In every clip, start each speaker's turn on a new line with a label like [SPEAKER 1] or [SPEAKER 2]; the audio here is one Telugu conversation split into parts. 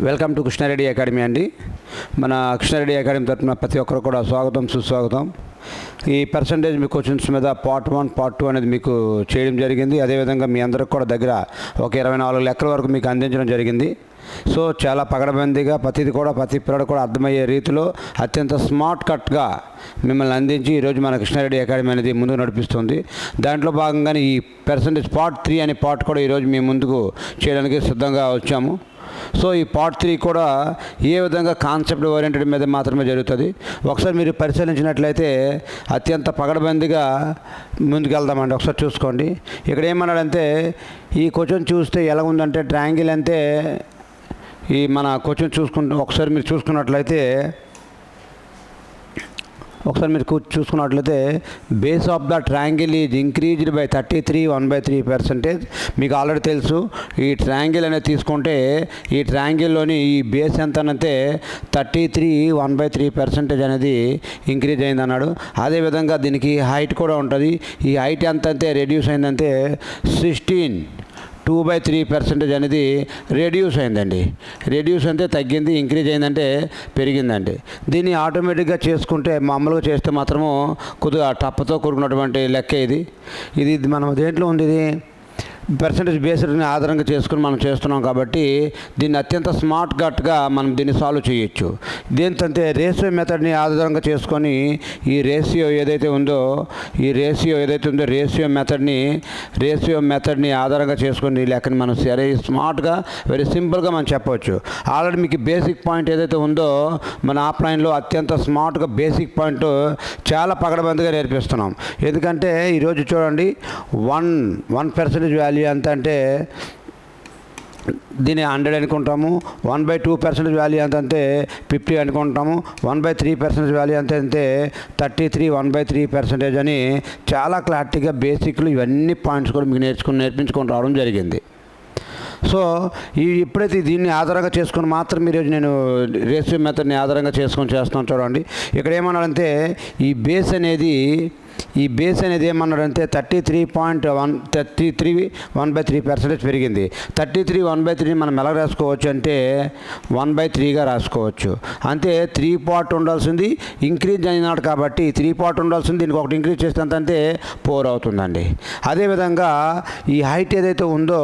[SPEAKER 1] వెల్కమ్ టు కృష్ణారెడ్డి అకాడమీ అండి. మన కృష్ణారెడ్డి అకాడమీ తరఫున ప్రతి ఒక్కరు కూడా స్వాగతం సుస్వాగతం. ఈ పర్సంటేజ్ మీ క్వశ్చన్స్ మీద పార్ట్ 1 పార్ట్ 2 అనేది మీకు చేయడం జరిగింది. అదేవిధంగా మీ అందరికి కూడా దగ్గర ఒక 24 లెక్కల వరకు మీకు అందించడం జరిగింది. సో చాలా పగడబందీగా ప్రతి పిల్లడు కూడా అర్థమయ్యే రీతిలో అత్యంత స్మార్ట్ కట్గా మిమ్మల్ని అందించి ఈరోజు మన కృష్ణారెడ్డి అకాడమీ అనేది ముందుకు నడిపిస్తుంది. దాంట్లో భాగంగానే ఈ పర్సంటేజ్ పార్ట్ 3 అనే పార్ట్ కూడా ఈరోజు మీ ముందుకు చేయడానికి సిద్ధంగా వచ్చాము. సో ఈ పార్ట్ 3 కూడా ఏ విధంగా కాన్సెప్ట్ ఓరియంటెడ్ మీద మాత్రమే జరుగుతుంది. ఒకసారి మీరు పరిశీలించినట్లయితే అత్యంత పగడబందిగా ముందుకెళ్దామండి. ఒకసారి చూసుకోండి. ఇక్కడ ఏమన్నాడంటే ఈ క్వశ్చన్ చూస్తే ఎలా ఉందంటే ట్రయాంగిల్ అంటే ఈ మన క్వశ్చన్ ఒకసారి మీరు చూసుకున్నట్లయితే base of the triangle is increased by 33 1/3%. మీకు ఆల్రెడీ తెలుసు. ఈ ట్రయాంగిల్ అనేది తీసుకుంటే ఈ ట్రయాంగిల్లోని ఈ బేస్ ఎంతనంటే 33 1/3% అనేది ఇంక్రీజ్ అయింది అన్నాడు. అదేవిధంగా దీనికి హైట్ కూడా ఉంటుంది. ఈ హైట్ ఎంతంటే రెడ్యూస్ అయిందంటే 16 2/3% అనేది రెడ్యూస్ అయిందండి. రెడ్యూస్ అంటే తగ్గింది, ఇంక్రీజ్ అయిందంటే పెరిగిందండి. దీన్ని ఆటోమేటిక్గా చేసుకుంటే మామూలుగా చేస్తే మాత్రము కొద్దిగా టప్పతో కూడుకున్నటువంటి లెక్క ఇది మనం దేంట్లో ఉంది, ఇది పర్సంటేజ్ బేస్డ్ని ఆధారంగా చేసుకుని మనం చేస్తున్నాం కాబట్టి దీన్ని అత్యంత స్మార్ట్ కట్గా మనం దీన్ని సాల్వ్ చేయొచ్చు. దేంతంటే రేషియో మెథడ్ని ఆధారంగా చేసుకొని ఈ రేషియో ఏదైతే ఉందో రేషియో మెథడ్ని ఆధారంగా చేసుకొని ఈ లెక్కని మనం సరే స్మార్ట్గా వెరీ సింపుల్గా మనం చెప్పవచ్చు. ఆల్రెడీ మీకు బేసిక్ పాయింట్ ఏదైతే ఉందో మన ఆఫ్లైన్లో అత్యంత స్మార్ట్గా బేసిక్ పాయింట్ చాలా పగడబందిగా నేర్పిస్తున్నాం. ఎందుకంటే ఈరోజు చూడండి 1% వాల్యూ ఎంత అంటే దీన్ని 100 అనుకుంటాము. 1/2% వాల్యూ ఎంత అంటే 50 అనుకుంటాము. 1/3% వాల్యూ ఎంత అంటే 33 1/3% అని చాలా క్లారిటీగా బేసిక్లు ఇవన్నీ పాయింట్స్ కూడా మీకు నేర్పించుకొని రావడం జరిగింది. సో ఎప్పుడైతే దీన్ని ఆధారంగా చేసుకుని మాత్రం ఈరోజు నేను రేషియో మెథడ్ని ఆధారంగా చేసుకొని చేస్తున్నాను. చూడండి ఇక్కడ ఏమన్నాడంటే ఈ బేస్ అనేది ఏమన్నాడంటే 33 1/3% పెరిగింది. 33 1/3 మనం ఎలా రాసుకోవచ్చు అంటే 1/3గా రాసుకోవచ్చు. అంతే 3 పార్ట్ ఉండాల్సింది ఇంక్రీజ్ అయినాడు కాబట్టి 3 పార్ట్ ఉండాల్సింది దీనికి ఒకటి ఇంక్రీజ్ చేస్తే అంటే 4 అవుతుందండి. అదేవిధంగా ఈ హైట్ ఏదైతే ఉందో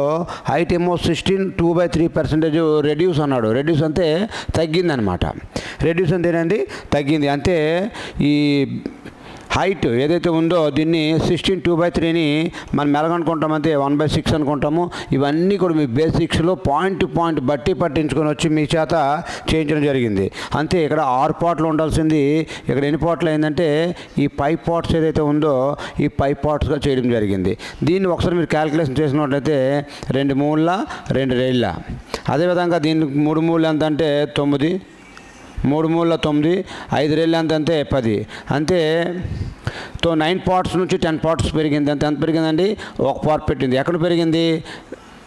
[SPEAKER 1] హైట్ ఏమో 16 2/3% రెడ్యూస్ అన్నాడు. రెడ్యూస్ అంటే తగ్గిందనమాట. రెడ్యూస్ అంతేనండి, తగ్గింది. అంటే ఈ హైట్ ఏదైతే ఉందో దీన్ని 16 2/3ని మనం ఎలాగనుకుంటామంటే 1/6 అనుకుంటాము. ఇవన్నీ కూడా మీ బేసిక్స్లో పాయింట్ బట్టి పట్టించుకొని వచ్చి మీ చేత చేయించడం జరిగింది. అంతే ఇక్కడ 6 పార్ట్లు ఉండాల్సింది ఇక్కడ ఎన్ని పార్ట్లు అయిందంటే ఈ 5 పార్ట్స్ ఏదైతే ఉందో ఈ 5 పార్ట్స్గా చేయడం జరిగింది. దీన్ని ఒకసారి మీరు క్యాలిక్యులేషన్ చేసినట్లయితే 2 మూల 2 రేళ్ళ. అదేవిధంగా దీనికి 3 మూల ఎంత అంటే 9, 3 మూల 9, 5 రేళ్ళు అంటే 10. అంతే 9 పార్ట్స్ నుంచి 10 పార్ట్స్ పెరిగింది. ఎంత పెరిగిందండి? 1 పార్ట్ పెట్టింది. ఎక్కడ పెరిగింది?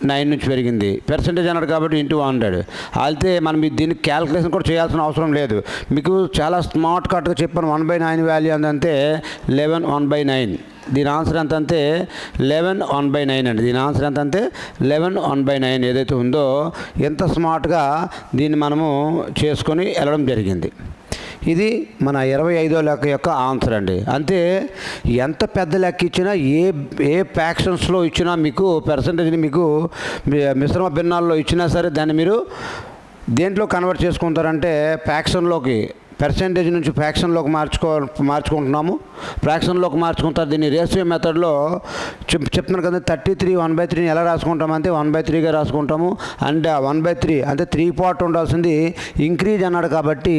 [SPEAKER 1] 9 నుంచి పెరిగింది. పర్సంటేజ్ అన్నాడు కాబట్టి ఇంటూ 100. అయితే మనం దీనికి క్యాలిక్యులేషన్ కూడా చేయాల్సిన అవసరం లేదు. మీకు చాలా స్మార్ట్ కట్గా చెప్పాను. 1/9 వాల్యూ అంటే 11 1/9. దీని ఆన్సర్ ఎంత అంటే 11 1/9 అండి. దీని ఆన్సర్ ఎంత అంటే 11 1/9 ఏదైతే ఉందో ఎంత స్మార్ట్గా దీన్ని మనము చేసుకొని వెళ్ళడం జరిగింది. ఇది మన 25వ లెక్క యొక్క ఆన్సర్ అండి. అంతే ఎంత పెద్ద లెక్క ఇచ్చినా ఏ ఫ్యాక్షన్స్లో ఇచ్చినా మీకు పర్సంటేజ్ని మీకు మిశ్రమ భిన్నాల్లో ఇచ్చినా సరే దాన్ని మీరు దేంట్లో కన్వర్ట్ చేసుకుంటారంటే ఫ్యాక్షన్లోకి పర్సెంటేజ్ నుంచి ఫ్యాక్షన్లోకి మార్చుకుంటున్నాము. ఫ్యాక్షన్లోకి మార్చుకుంటారు. దీన్ని రేషియో మెథడ్లో చెప్తున్నాను కదా. 33 1/3ని ఎలా రాసుకుంటామంటే 1/3గా రాసుకుంటాము. అండ్ 1/3 అంటే 3 పార్ట్ ఉండాల్సింది ఇంక్రీజ్ అన్నాడు కాబట్టి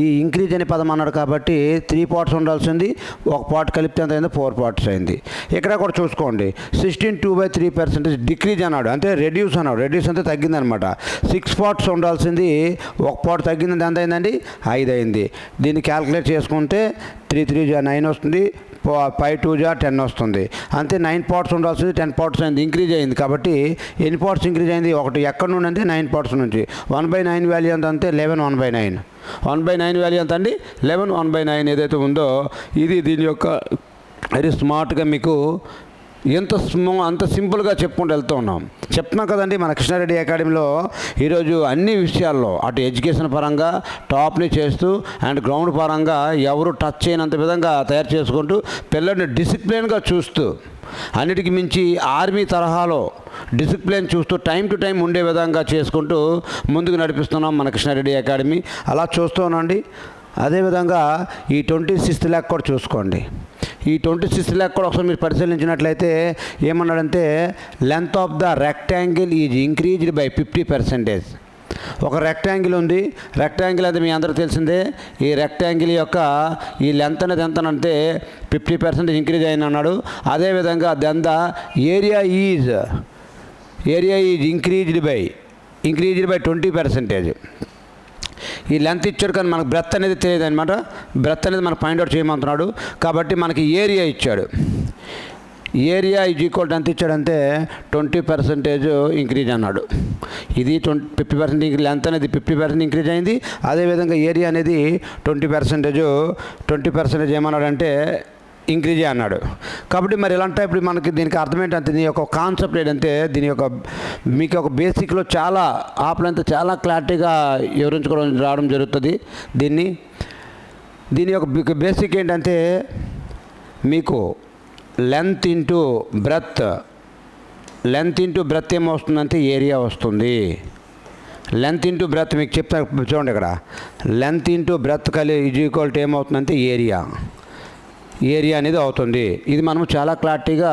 [SPEAKER 1] ఈ ఇంక్రీజ్ అనే పదం అన్నాడు కాబట్టి 3 పార్ట్స్ ఉండాల్సింది 1 పార్ట్ కలిపితే ఎంత అయిందో 4 పార్ట్స్ అయింది. ఇక్కడ కూడా చూసుకోండి 16 2/3% డిక్రీజ్ అన్నాడు. అంటే రెడ్యూస్ అన్నాడు. రెడ్యూస్ అంటే తగ్గిందనమాట. 6 పార్ట్స్ ఉండాల్సింది 1 పార్ట్ తగ్గింది. ఎంత అయిందండి? 5 అయింది. దీన్ని క్యాల్కులేట్ చేసుకుంటే 3 3 9 వస్తుంది. 5 2 10 వస్తుంది. అంతే 9 పార్ట్స్ ఉండాల్సింది 10 పార్ట్స్ అయింది. ఇంక్రీజ్ అయింది కాబట్టి ఎన్ని పార్ట్స్ ఇంక్రీజ్ అయింది? ఒకటి ఎక్కడి నుండి అంటే 9 పార్ట్స్ నుంచి. 1/9 వాల్యూ ఎంత అంటే 11 1/9. 1/9 వాల్యూ ఎంత అండి? 11 1/9 ఏదైతే ఉందో ఇది దీని యొక్క వెరీ స్మార్ట్గా మీకు అంత సింపుల్గా చెప్పుకుంటూ వెళ్తూ ఉన్నాం. చెప్తున్నాం కదండి, మన కృష్ణారెడ్డి అకాడమీలో ఈరోజు అన్ని విషయాల్లో అటు ఎడ్యుకేషన్ పరంగా టాప్ని చేస్తూ అండ్ గ్రౌండ్ పరంగా ఎవరు టచ్ చేయనంత విధంగా తయారు చేసుకుంటూ పిల్లల్ని డిసిప్లిన్గా చూస్తూ, అన్నిటికీ మించి ఆర్మీ తరహాలో డిసిప్లిన్ చూస్తూ టైం టు టైం ఉండే విధంగా చేసుకుంటూ ముందుకు నడిపిస్తున్నాం మన కృష్ణారెడ్డి అకాడమీ. అలా చూస్తూ ఉన్నాండి. అదేవిధంగా ఈ 26th ల్యాక్ కూడా చూసుకోండి. ఈ 26th ల్యాక్ కూడా ఒకసారి మీరు పరిశీలించినట్లయితే ఏమన్నాడంటే length of the rectangle is increased by 50%. ఒక రెక్టాంగిల్ ఉంది. రెక్టాంగిల్ అది మీ అందరూ తెలిసిందే. ఈ రెక్టాంగిల్ యొక్క ఈ లెంత్ అనేది ఎంతనంటే 50% ఇంక్రీజ్ అయిన అన్నాడు. అదేవిధంగా then the area is increased by 20%. ఈ లెంత్ ఇచ్చాడు కానీ మనకు బ్రెత్ అనేది తెలియదు అనమాట. బ్రెత్ అనేది మనకు పాయింట్ అవుట్ చేయమంటున్నాడు. కాబట్టి మనకి ఏరియా ఇచ్చాడు. ఏరియా ఈజ్ ఈక్వల్ ఎంత ఇచ్చాడంటే 20% ఇంక్రీజ్ అన్నాడు. ఇది 50% ఇంక్రీజ్, లెంత్ అనేది 50% ఇంక్రీజ్ అయింది. అదేవిధంగా ఏరియా అనేది 20% ఏమన్నాడంటే ఇంక్రీజ్ అన్నాడు. కాబట్టి మరి ఇలాంటి ఇప్పుడు మనకి దీనికి అర్థం ఏంటంటే, దీని యొక్క కాన్సెప్ట్ ఏంటంటే, మీకు ఒక బేసిక్లో చాలా ఆపలంతా చాలా క్లారిటీగా వివరించుకోవడం రావడం జరుగుతుంది. దీని యొక్క బేసిక్ ఏంటంటే మీకు లెంత్ ఇంటూ బ్రెత్ ఏమొస్తుందంటే ఏరియా వస్తుంది. లెంత్ ఇంటూ బ్రెత్ మీకు చెప్తా చూడండి. ఇక్కడ length into breath is equal to ఏమవుతుందంటే ఏరియా అనేది అవుతుంది. ఇది మనం చాలా క్లారిటీగా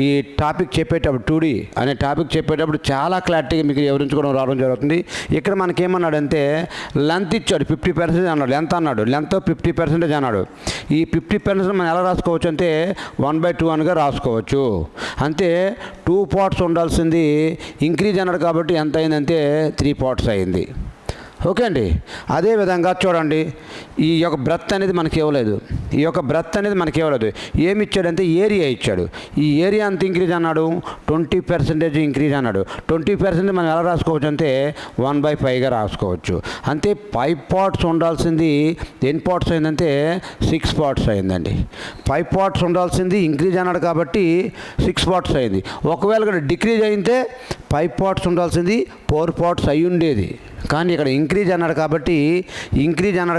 [SPEAKER 1] ఈ టాపిక్ చెప్పేటప్పుడు 2D అనే టాపిక్ చెప్పేటప్పుడు చాలా క్లారిటీగా మీకు వివరించుకోవడం రావడం జరుగుతుంది. ఇక్కడ మనకేమన్నాడంటే లెంత్ ఇచ్చాడు 50% అన్నాడు. లెంత్ అన్నాడు, లెంత్ 50% అన్నాడు. ఈ 50% మనం ఎలా రాసుకోవచ్చు అంటే 1/2 రాసుకోవచ్చు. అంతే 2 parts ఉండాల్సింది ఇంక్రీజ్ అన్నాడు కాబట్టి ఎంత అయిందంటే 3 parts అయింది. ఓకే అండి. అదేవిధంగా చూడండి, ఈ యొక్క బ్రెత్ అనేది మనకి ఇవ్వలేదు. ఏమి ఇచ్చాడంటే ఏరియా ఇచ్చాడు. ఈ ఏరియా అంత ఇంక్రీజ్ అన్నాడు, 20% ఇంక్రీజ్ అన్నాడు. 20% మనం ఎలా రాసుకోవచ్చు అంటే 1/5 రాసుకోవచ్చు. అంతే 5 parts ఉండాల్సింది ఎన్ని పార్ట్స్ అయిందంటే 6 parts అయిందండి. 5 parts ఉండాల్సింది ఇంక్రీజ్ అన్నాడు కాబట్టి 6 parts అయింది. ఒకవేళ ఇక్కడ డిక్రీజ్ అయితే 5 parts ఉండాల్సింది 4 parts అయి ఉండేది. కానీ ఇక్కడ ఇంక్రీజ్ అన్నాడు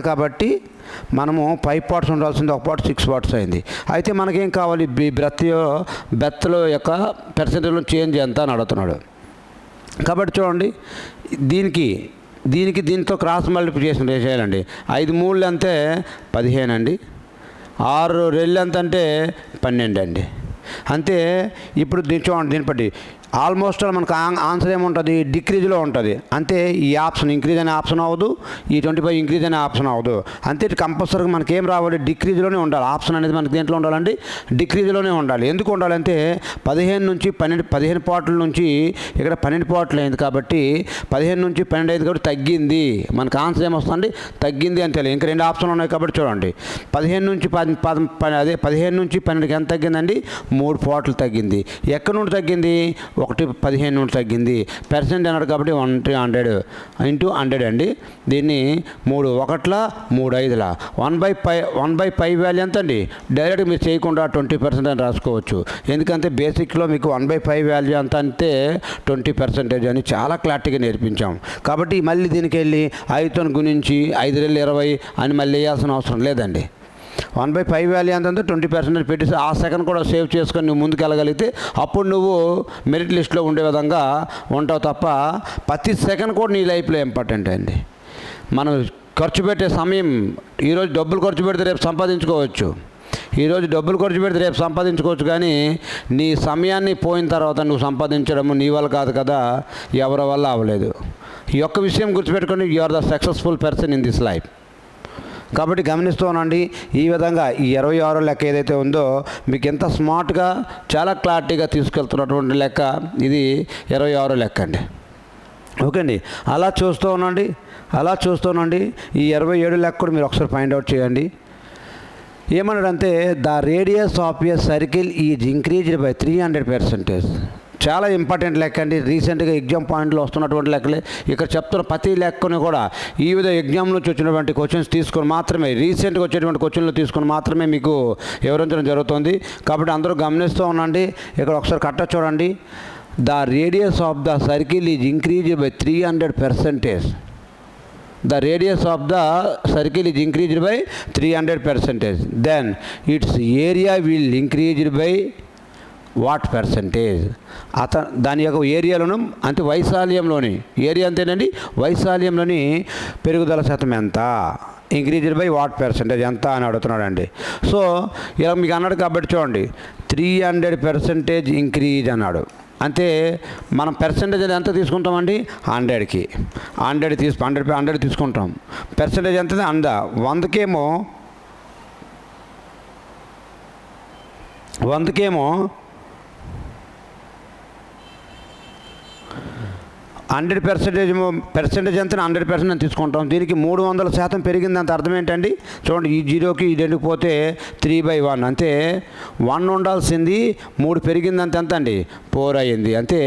[SPEAKER 1] కాబట్టి మనము 5 parts ఉండాల్సింది 1 part 6 parts అయింది. అయితే మనకేం కావాలి, బ్రెత్లో యొక్క పర్సెంటేజ్లో చేంజ్ ఎంత అని అడుగుతున్నాడు. కాబట్టి చూడండి, దీంతో క్రాస్ మల్టిప్లికేషన్ చేయాలండి. 5 3 అంతే 15 అండి. 6 2 ఎంత అంటే 12 అండి. అంతే. ఇప్పుడు దీన్ని బట్టి ఆల్మోస్ట్ మనకు ఆన్సర్ ఏముంటుంది, డిక్రీజ్లో ఉంటుంది. అంతే ఈ ఆప్షన్ ఇంక్రీజ్ అనే ఆప్షన్ అవ్వదు, ఈ 25 ఇంక్రీజ్ అనే ఆప్షన్ అవ్వదు. అంతే కంపల్సరీగా మనకేం రావాలి, డిక్రీజ్లోనే ఉండాలి. ఆప్షన్ అనేది మనకి దేంట్లో ఉండాలండి, డిక్రీజ్లోనే ఉండాలి. ఎందుకు ఉండాలంటే 15 నుంచి 12 పార్ట్ల నుంచి ఇక్కడ 12 పార్ట్లు అయింది కాబట్టి 15 నుంచి 12 అయింది కాబట్టి తగ్గింది. మనకు ఆన్సర్ ఏమొస్తుంది, తగ్గింది అని తెలియదు. ఇంకా 2 ఆప్షన్లు ఉన్నాయి కాబట్టి చూడండి. 15 నుంచి 12కి ఎంత తగ్గిందండి, 3 పార్ట్లు తగ్గింది. ఎక్కడి నుండి తగ్గింది, 15 నుండి తగ్గింది. పర్సెంట్ అన్నాడు కాబట్టి 100 ఇంటూ 100 అండి. దీన్ని 3 1 3 5 1/5 వాల్యూ ఎంత అండి, డైరెక్ట్గా మీరు చేయకుండా 20% అని రాసుకోవచ్చు. ఎందుకంటే బేసిక్లో మీకు 1/5 వాల్యూ అంత అంటే 20% అని చాలా క్లారిటీగా నేర్పించాం. కాబట్టి మళ్ళీ దీనికి వెళ్ళి 5తో గుణించి 5 2 20 అని మళ్ళీ వేయాల్సిన అవసరం లేదండి. 1/5 వాల్యూ ఎంతంటే 20% పెట్టేసి ఆ సెకండ్ కూడా సేవ్ చేసుకొని నువ్వు ముందుకు వెళ్ళగలిగితే అప్పుడు నువ్వు మెరిట్ లిస్ట్లో ఉండే విధంగా ఉంటావు తప్ప ప్రతి సెకండ్ కూడా నీ లైఫ్లో ఇంపార్టెంట్ అండి. మనం ఖర్చు పెట్టే సమయం, ఈరోజు డబ్బులు ఖర్చు పెడితే రేపు సంపాదించుకోవచ్చు, కానీ నీ సమయాన్ని పోయిన తర్వాత నువ్వు సంపాదించడం నీ వల్ల కాదు కదా, ఎవరి వల్ల అవ్వలేదు. ఈ యొక్క విషయం గుర్తుపెట్టుకొని you are the successful person in this life. కాబట్టి గమనిస్తూ ఉండండి. ఈ విధంగా ఈ 26 లెక్క ఏదైతే ఉందో మీకు ఎంత స్మార్ట్గా చాలా క్లారిటీగా తీసుకెళ్తున్నటువంటి లెక్క ఇది 26 లెక్క అండి. ఓకే అండి. అలా చూస్తూ ఉండండి. ఈ 27 లెక్క కూడా మీరు ఒకసారి ఫైండ్ అవుట్ చేయండి. ఏమన్నాడంటే the radius of a circle is increased by 300%. చాలా ఇంపార్టెంట్ లెక్క అండి. రీసెంట్గా ఎగ్జామ్ పాయింట్లో వస్తున్నటువంటి లెక్కలే ఇక్కడ చెప్తున్న ప్రతి లెక్కను కూడా ఈ విధంగా ఎగ్జామ్ నుంచి వచ్చినటువంటి క్వశ్చన్స్ తీసుకొని మాత్రమే, రీసెంట్గా వచ్చేటువంటి క్వశ్చన్లు తీసుకొని మాత్రమే మీకు వివరించడం జరుగుతుంది. కాబట్టి అందరూ గమనిస్తూ ఉండండి. ఇక్కడ ఒకసారి కట్ట చూడండి. The radius of the circle is increase by 300%. The radius of the circle is increased by 300%. Then its area will increase by what percentage? దాని యొక్క ఏరియాలోను అంటే వైశాల్యంలోని ఏరియా అంతేనండి, వైశాల్యంలోని పెరుగుదల శాతం ఎంత, ఇంక్రీజ్డ్ బై వాట్ పర్సెంటేజ్ ఎంత అని అడుగుతున్నాడు అండి. సో ఇలా మీకు అన్నాడు కాబట్టి చూడండి, 300% ఇంక్రీజ్ అన్నాడు. అంటే మనం పర్సెంటేజ్ ఎంత తీసుకుంటామండి, 100కి 100 తీసుకుంటాం. పర్సెంటేజ్ ఎంత, 100కేమో 100% ఎంత, 100% అని తీసుకుంటాం. దీనికి 300% పెరిగిందంత అర్థం ఏంటండి, చూడండి ఈ 0కి ఈ 2కి పోతే 3/1, అంటే 1 ఉండాల్సింది 3 పెరిగిందంత ఎంత అండి, 4 అయ్యింది. అంటే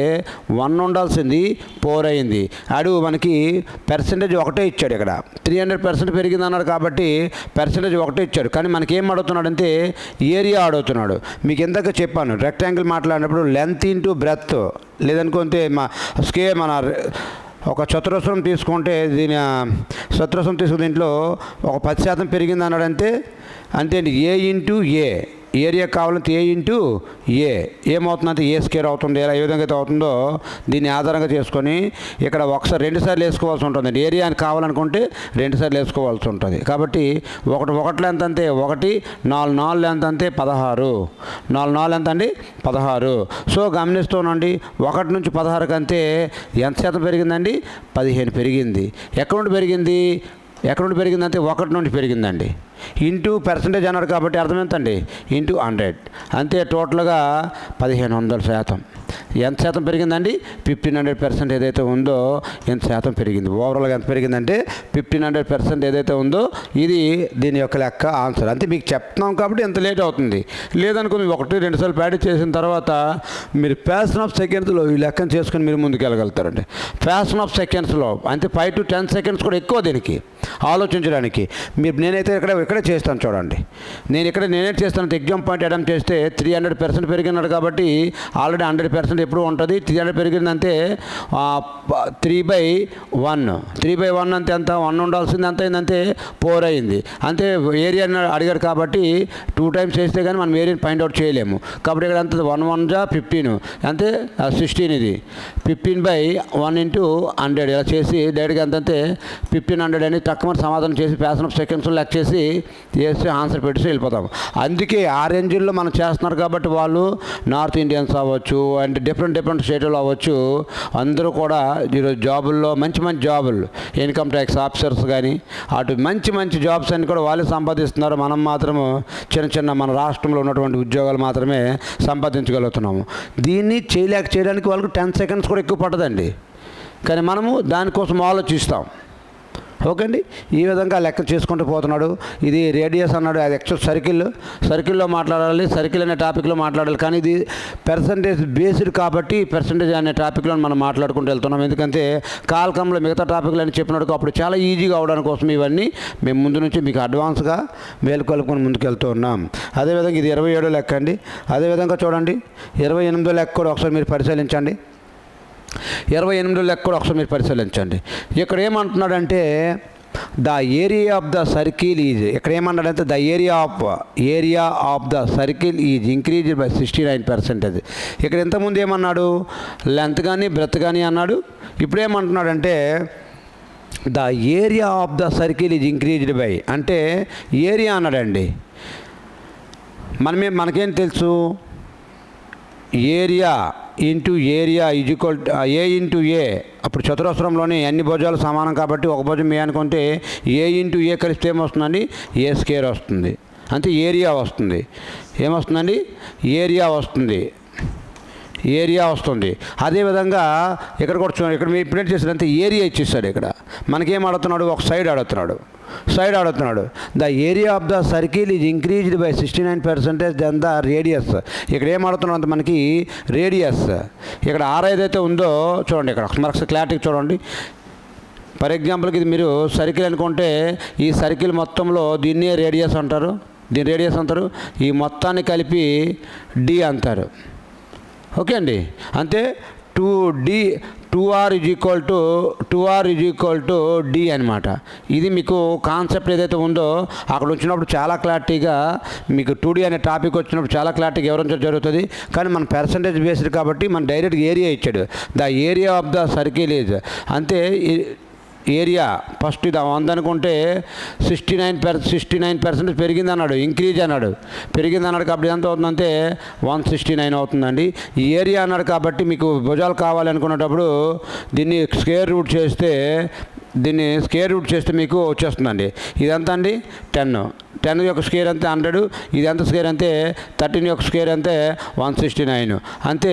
[SPEAKER 1] 1 ఉండాల్సింది 4 అయ్యింది. అడు మనకి పర్సెంటేజ్ ఒకటే ఇచ్చాడు. ఇక్కడ 300% పెరిగింది అన్నాడు కాబట్టి పర్సెంటేజ్ ఒకటే ఇచ్చాడు. కానీ మనకి ఏం అడుగుతున్నాడు అంటే ఏరియా అడుగుతున్నాడు. మీకు ఇందాక చెప్పాను, రెక్టాంగిల్ మాట్లాడినప్పుడు లెంత్ ఇంటూ బ్రెత్, లేదనుకుంటే మన ఒక చతురస్రం తీసుకుంటే చతురస్రం తీసుకుని దీంట్లో ఒక 10% పెరిగింది అన్నాడంటే అంతే అండి. ఏ ఇంటూ ఏ, ఏరియా కావాలంటే ఏ ఇంటూ ఏ ఏమవుతుందంటే ఏ స్క్వేర్ అవుతుంది. ఎలా ఏ విధంగా అయితే అవుతుందో దీన్ని ఆధారంగా చేసుకొని ఇక్కడ ఒకసారి 2 సార్లు వేసుకోవాల్సి ఉంటుంది. ఏరియా అని కావాలనుకుంటే 2 సార్లు వేసుకోవాల్సి ఉంటుంది. కాబట్టి 1 లెంత్ అంతే 1, 4 లెంత్ అంతే 16, 4 ఎంత అండి 16. సో గమనిస్తూనండి, 1 నుంచి 16కి అంతే ఎంత శాతం పెరిగిందండి, 15 పెరిగింది. ఎక్కడి నుండి పెరిగింది, 1 నుండి పెరిగిందండి. ఇంటూ పర్సెంటేజ్ అన్నాడు కాబట్టి అర్థం ఎంతండి, ఇంటూ 100, అంతే టోటల్గా 1500%. ఎంత శాతం పెరిగిందండి, 1500% ఏదైతే ఉందో ఎంత శాతం పెరిగింది. ఓవరాల్గా ఎంత పెరిగిందంటే 1500% ఏదైతే ఉందో ఇది దీని యొక్క లెక్క ఆన్సర్. అంతే మీకు చెప్తున్నాం కాబట్టి ఎంత లేట్ అవుతుంది. లేదనుకో మీరు 1-2 సార్లు ప్రాక్టీస్ చేసిన తర్వాత మీరు ఫ్యాక్షన్ ఆఫ్ సెకండ్స్లో ఈ లెక్కను చేసుకుని మీరు ముందుకు వెళ్ళగలుగుతారండి. ఫ్యాక్షన్ ఆఫ్ సెకండ్స్లో అంటే 5 to 10 seconds కూడా ఎక్కువ దీనికి ఆలోచించడానికి. నేనైతే ఇక్కడే చేస్తాను చూడండి. నేనే చేస్తాను. ఎగ్జామ్ పాయింట్ అటెంప్ట్ చేస్తే 300% పెరిగినాడు కాబట్టి ఆల్రెడీ 100% ఎప్పుడు ఉంటుంది. 300 పెరిగిందంటే 3/1 అంతే ఎంత, 1 ఉండాల్సింది ఎంత అయిందంటే 4 అయింది. అంతే ఏరియా అడిగాడు కాబట్టి 2 times చేస్తే కానీ మనం ఏరియాని ఫైండ్ అవుట్ చేయలేము. కాబట్టి ఇక్కడ ఎంత 1 × 15 అంతే 16. ఇది 15/1 × 100 ఇలా చేసి డైరెక్ట్గా ఎంతంటే 1500 అని తక్కువ సమాధానం చేసి ఫ్యాక్షన్ ఆఫ్ సెకండ్స్లో లెక్క చేసి ఆన్సర్ పెట్టి వెళ్ళిపోతాం. అందుకే ఆ రేంజ్లో మనం చేస్తున్నారు కాబట్టి వాళ్ళు నార్త్ ఇండియన్స్ అవ్వచ్చు అండ్ డిఫరెంట్ స్టేట్లో అవ్వచ్చు, అందరూ కూడా ఈరోజు జాబుల్లో మంచి జాబులు, ఇన్కమ్ ట్యాక్స్ ఆఫీసర్స్ కానీ అటు మంచి జాబ్స్ అన్ని కూడా వాళ్ళే సంపాదిస్తున్నారు. మనం మాత్రము చిన్న మన రాష్ట్రంలో ఉన్నటువంటి ఉద్యోగాలు మాత్రమే సంపాదించగలుగుతున్నాము. దీన్ని చేయడానికి వాళ్ళకు 10 seconds కూడా ఎక్కువ పట్టదండి. కానీ మనము దానికోసం ఆలోచిస్తాం. ఓకే అండి, ఈ విధంగా లెక్క చేసుకుంటూ పోతున్నాడు. ఇది రేడియస్ అన్నాడు, అది యాక్చువల్ సర్కిల్లో మాట్లాడాలి, సర్కిల్ అనే టాపిక్లో మాట్లాడాలి. కానీ ఇది పర్సంటేజ్ బేస్డ్ కాబట్టి పర్సంటేజ్ అనే టాపిక్లో మనం మాట్లాడుకుంటూ వెళ్తున్నాం. ఎందుకంటే కాల్కంలో మిగతా టాపిక్లు అని చెప్పినట్టు అప్పుడు చాలా ఈజీగా అవడానికి కోసం ఇవన్నీ మేము ముందు నుంచి మీకు అడ్వాన్స్గా మేలుకొలుపుకొని ముందుకు వెళ్తూ ఉన్నాం. అదేవిధంగా ఇది 27 లెక్క అండి. అదేవిధంగా చూడండి 28 లెక్క కూడా ఒకసారి మీరు పరిశీలించండి. 28 లెక్క కూడా ఒకసారి మీరు పరిశీలించండి. ఇక్కడ ఏమంటున్నాడంటే the area of the circle is, ఇక్కడ ఏమన్నాడంటే the area of the circle is increase by 69%. ఇక్కడ ఇంతకుముందు ఏమన్నాడు, లెంత్ కానీ బ్రెత్ కానీ అన్నాడు. ఇప్పుడు ఏమంటున్నాడంటే the area of the circle is increased by, అంటే ఏరియా అన్నాడండి. మనకేం తెలుసు, area into area is equal A into A. అప్పుడు చతురస్రంలోని అన్ని భుజాలు సమానం కాబట్టి ఒక భుజం ఏ అనుకుంటే ఏ ఇంటూ ఏ కలిస్తే ఏమొస్తుందండి, ఏ స్క్వేర్ వస్తుంది. అంటే ఏరియా వస్తుంది. ఏమొస్తుందండి, ఏరియా వస్తుంది. అదేవిధంగా ఇక్కడ కూడా ఇక్కడ మీరు ఇప్పుడు చేశారంటే ఏరియా ఇచ్చేస్తాడు. ఇక్కడ మనకేం అడుగుతున్నాడు, ఒక సైడ్ అడుగుతున్నాడు. సైడ్ అడుగుతున్నాడు. The area of the circle is increased by 69% then the radius. ఇక్కడ ఏం అడుగుతున్నాడు అంటే మనకి రేడియస్. ఇక్కడ ఆర్ ఏదైతే ఉందో చూడండి, ఇక్కడ మరొకసారి క్లారిటీ చూడండి. ఫర్ ఎగ్జాంపుల్కి ఇది మీరు సర్కిల్ అనుకుంటే ఈ సర్కిల్ మొత్తంలో దీన్నే రేడియస్ అంటారు, దీని రేడియస్ అంటారు. ఈ మొత్తాన్ని కలిపి డి అంటారు. ఓకే అండి. అంతే 2r is equal to D అనమాట. ఇది మీకు కాన్సెప్ట్ ఏదైతే ఉందో అక్కడ వచ్చినప్పుడు చాలా క్లారిటీగా మీకు 2D అనే టాపిక్ వచ్చినప్పుడు చాలా క్లారిటీగా వివరించడం జరుగుతుంది. కానీ మన పర్సంటేజ్ బేస్డ్ కాబట్టి మన డైరెక్ట్ ఏరియా ఇచ్చాడు. The area of the circle is అంతే ఏరియా ఫస్ట్ ఇది 100 అనుకుంటే 69% పెరిగింది అన్నాడు, ఇంక్రీజ్ అన్నాడు, పెరిగింది అన్నాడు కాబట్టి ఎంత అవుతుందంటే 169 అవుతుందండి. ఈ ఏరియా అన్నాడు కాబట్టి మీకు భుజాలు కావాలి అనుకునేటప్పుడు దీన్ని స్క్వేర్ రూట్ చేస్తే మీకు వచ్చేస్తుందండి. ఇదంతా అండి 10 యొక్క స్క్వేర్ అంతే 100, ఇది ఎంత స్క్వేర్ అంతే 13 యొక్క స్క్వేర్ అంతే 169. అంతే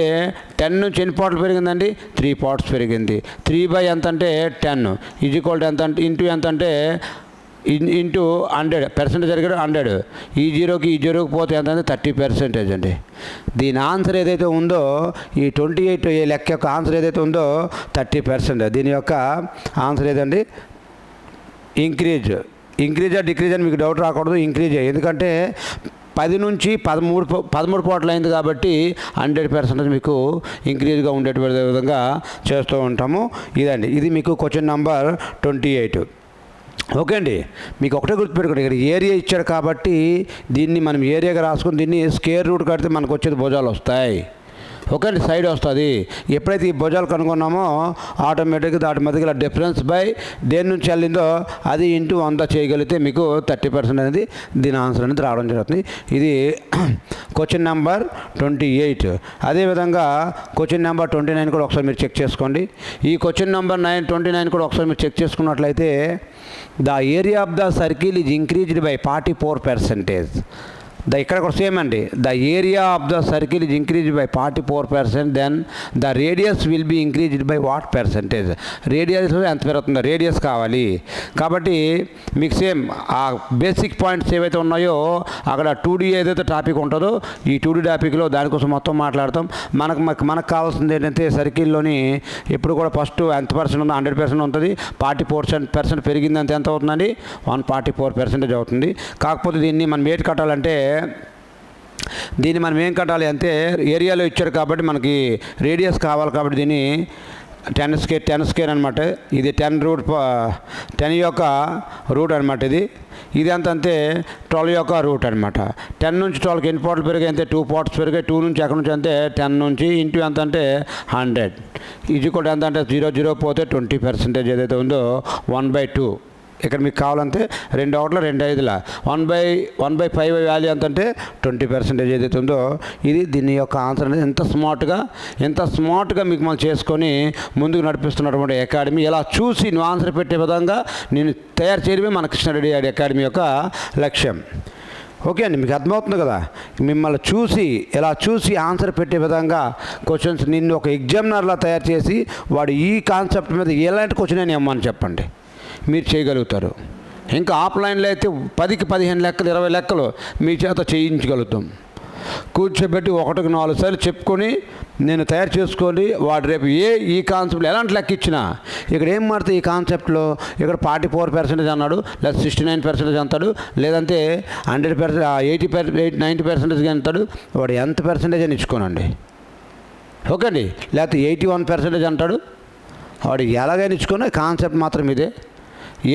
[SPEAKER 1] 10 నుంచి ఎన్ని పార్ట్లు పెరిగిందండి 3 పార్ట్స్ పెరిగింది. 3 ఎంత అంటే 10 ఈజ్ ఈక్వల్ టు ఎంత అంటే ఇంటూ ఎంత అంటే ఇంటూ 100 పర్సెంటేజ్ జరిగాడు 100. ఈ జీరోకి పోతే ఎంత అంటే 30% అండి. దీని ఆన్సర్ ఏదైతే ఉందో ఈ 28 లెక్క యొక్క ఆన్సర్ ఏదైతే ఉందో 30%. దీని యొక్క ఆన్సర్ ఏదండి ఇంక్రీజా డిక్రీజ్ అని మీకు డౌట్ రాకూడదు, ఇంక్రీజ్. ఎందుకంటే 10 నుంచి 13 పార్ట్లు అయింది కాబట్టి 100% మీకు ఇంక్రీజ్గా ఉండేటువంటి విధంగా చేస్తూ ఉంటాము. ఇదండి, ఇది మీకు క్వశ్చన్ నెంబర్ 28. ఓకే అండి. మీకు ఒకటే గుర్తుపెట్టుకోండి, ఇక్కడ ఏరియా ఇచ్చాడు కాబట్టి దీన్ని మనం ఏరియాగా రాసుకుని దీన్ని స్క్వేర్ రూట్ కడితే మనకు వచ్చేది భుజాలు వస్తాయి. ఓకే అండి, సైడ్ వస్తుంది. ఎప్పుడైతే ఈ భుజాలు కనుక్కున్నామో ఆటోమేటిక్గా దాటి మధ్యలో డిఫరెన్స్ బై దేని నుంచి వెళ్ళిందో అది ఇంటూ 100 చేయగలిగితే మీకు 30% అనేది దీని ఆన్సర్ అనేది రావడం జరుగుతుంది. ఇది క్వశ్చన్ నెంబర్ 28. అదేవిధంగా క్వశ్చన్ నెంబర్ 29 కూడా ఒకసారి మీరు చెక్ చేసుకోండి. ఈ క్వశ్చన్ నెంబర్ 29 కూడా ఒకసారి మీరు చెక్ చేసుకున్నట్లయితే the area of the circle is increased by 44%. ఇక్కడ కూడా సేమ్ అండి. The area of the circle is increased by 44%. Then the radius will be increased by what percentage. Radius ఎంత పెరుగుతుందో రేడియస్ కావాలి కాబట్టి మీకు సేమ్ ఆ బేసిక్ పాయింట్స్ ఏవైతే ఉన్నాయో అక్కడ 2D ఏదైతే టాపిక్ ఉంటుందో ఈ 2D టాపిక్లో దానికోసం మొత్తం మాట్లాడతాం. మనకు కావాల్సింది ఏంటంటే సర్కిల్లోని ఎప్పుడు కూడా ఫస్ట్ ఎంత పర్సెంట్ ఉందో 100% ఉంటుంది. 44% పెరిగిందంటే ఎంత అవుతుందండి 144% అవుతుంది. కాకపోతే దీన్ని మనం ఏటి కట్టాలంటే ఏం కట్టాలి అంటే ఏరియాలో ఇచ్చారు కాబట్టి మనకి రేడియస్ కావాలి కాబట్టి దీన్ని 10 స్క్వేర్ అనమాట. ఇది 10 యొక్క రూట్ అనమాట. ఇది ఎంత అంటే 12 యొక్క రూట్ అనమాట. 10 నుంచి 12కి ఎన్ని పార్ట్లు పెరిగాయి అంటే 2 పార్ట్స్ పెరిగాయి. 2 నుంచి ఎక్కడి నుంచి అంటే 10 నుంచి ఇంటూ ఎంత అంటే 100 ఇది కూడా ఎంత అంటే 0 పోతే 20% ఏదైతే ఉందో 1/2. ఇక్కడ మీకు కావాలంటే 2 1 2 5 1/5 వాల్యూ ఎంత అంటే 20% ఏదైతే ఉందో ఇది దీని యొక్క ఆన్సర్ అనేది ఎంత స్మార్ట్గా మీకు మనం చేసుకొని ముందుకు నడిపిస్తున్నటువంటి అకాడమీ. ఇలా చూసి నువ్వు ఆన్సర్ పెట్టే విధంగా నేను తయారు చేయడమే మన కృష్ణారెడ్డి అకాడమీ యొక్క లక్ష్యం. ఓకే అండి, మీకు అర్థమవుతుంది కదా. మిమ్మల్ని ఇలా చూసి ఆన్సర్ పెట్టే విధంగా క్వశ్చన్స్ నిన్ను ఒక ఎగ్జామినర్లా తయారు చేసి వాడు ఈ కాన్సెప్ట్ మీద ఎలాంటి క్వశ్చన్ అని ఇవ్వమని చెప్పండి, మీరు చేయగలుగుతారు. ఇంకా ఆఫ్లైన్లో అయితే 10కి 15 లెక్కలు 20 లెక్కలు మీ చేత చేయించగలుగుతాం. కూర్చోబెట్టి 1కి 4 సార్లు చెప్పుకొని నేను తయారు చేసుకొని వాడు రేపు ఈ కాన్సెప్ట్లో ఎలాంటి లెక్క ఇచ్చినా ఇక్కడ ఏం మారితే ఈ కాన్సెప్ట్లో ఇక్కడ 44% అన్నాడు, లేదా 69% అంటాడు, లేదంటే 100% 90% అంటాడు. వాడు ఎంత పర్సెంటేజ్ అని ఇచ్చుకోనండి. ఓకే అండి, లేకపోతే 81% అంటాడు. వాడు ఎలాగైనా ఇచ్చుకొని కాన్సెప్ట్ మాత్రం ఇదే.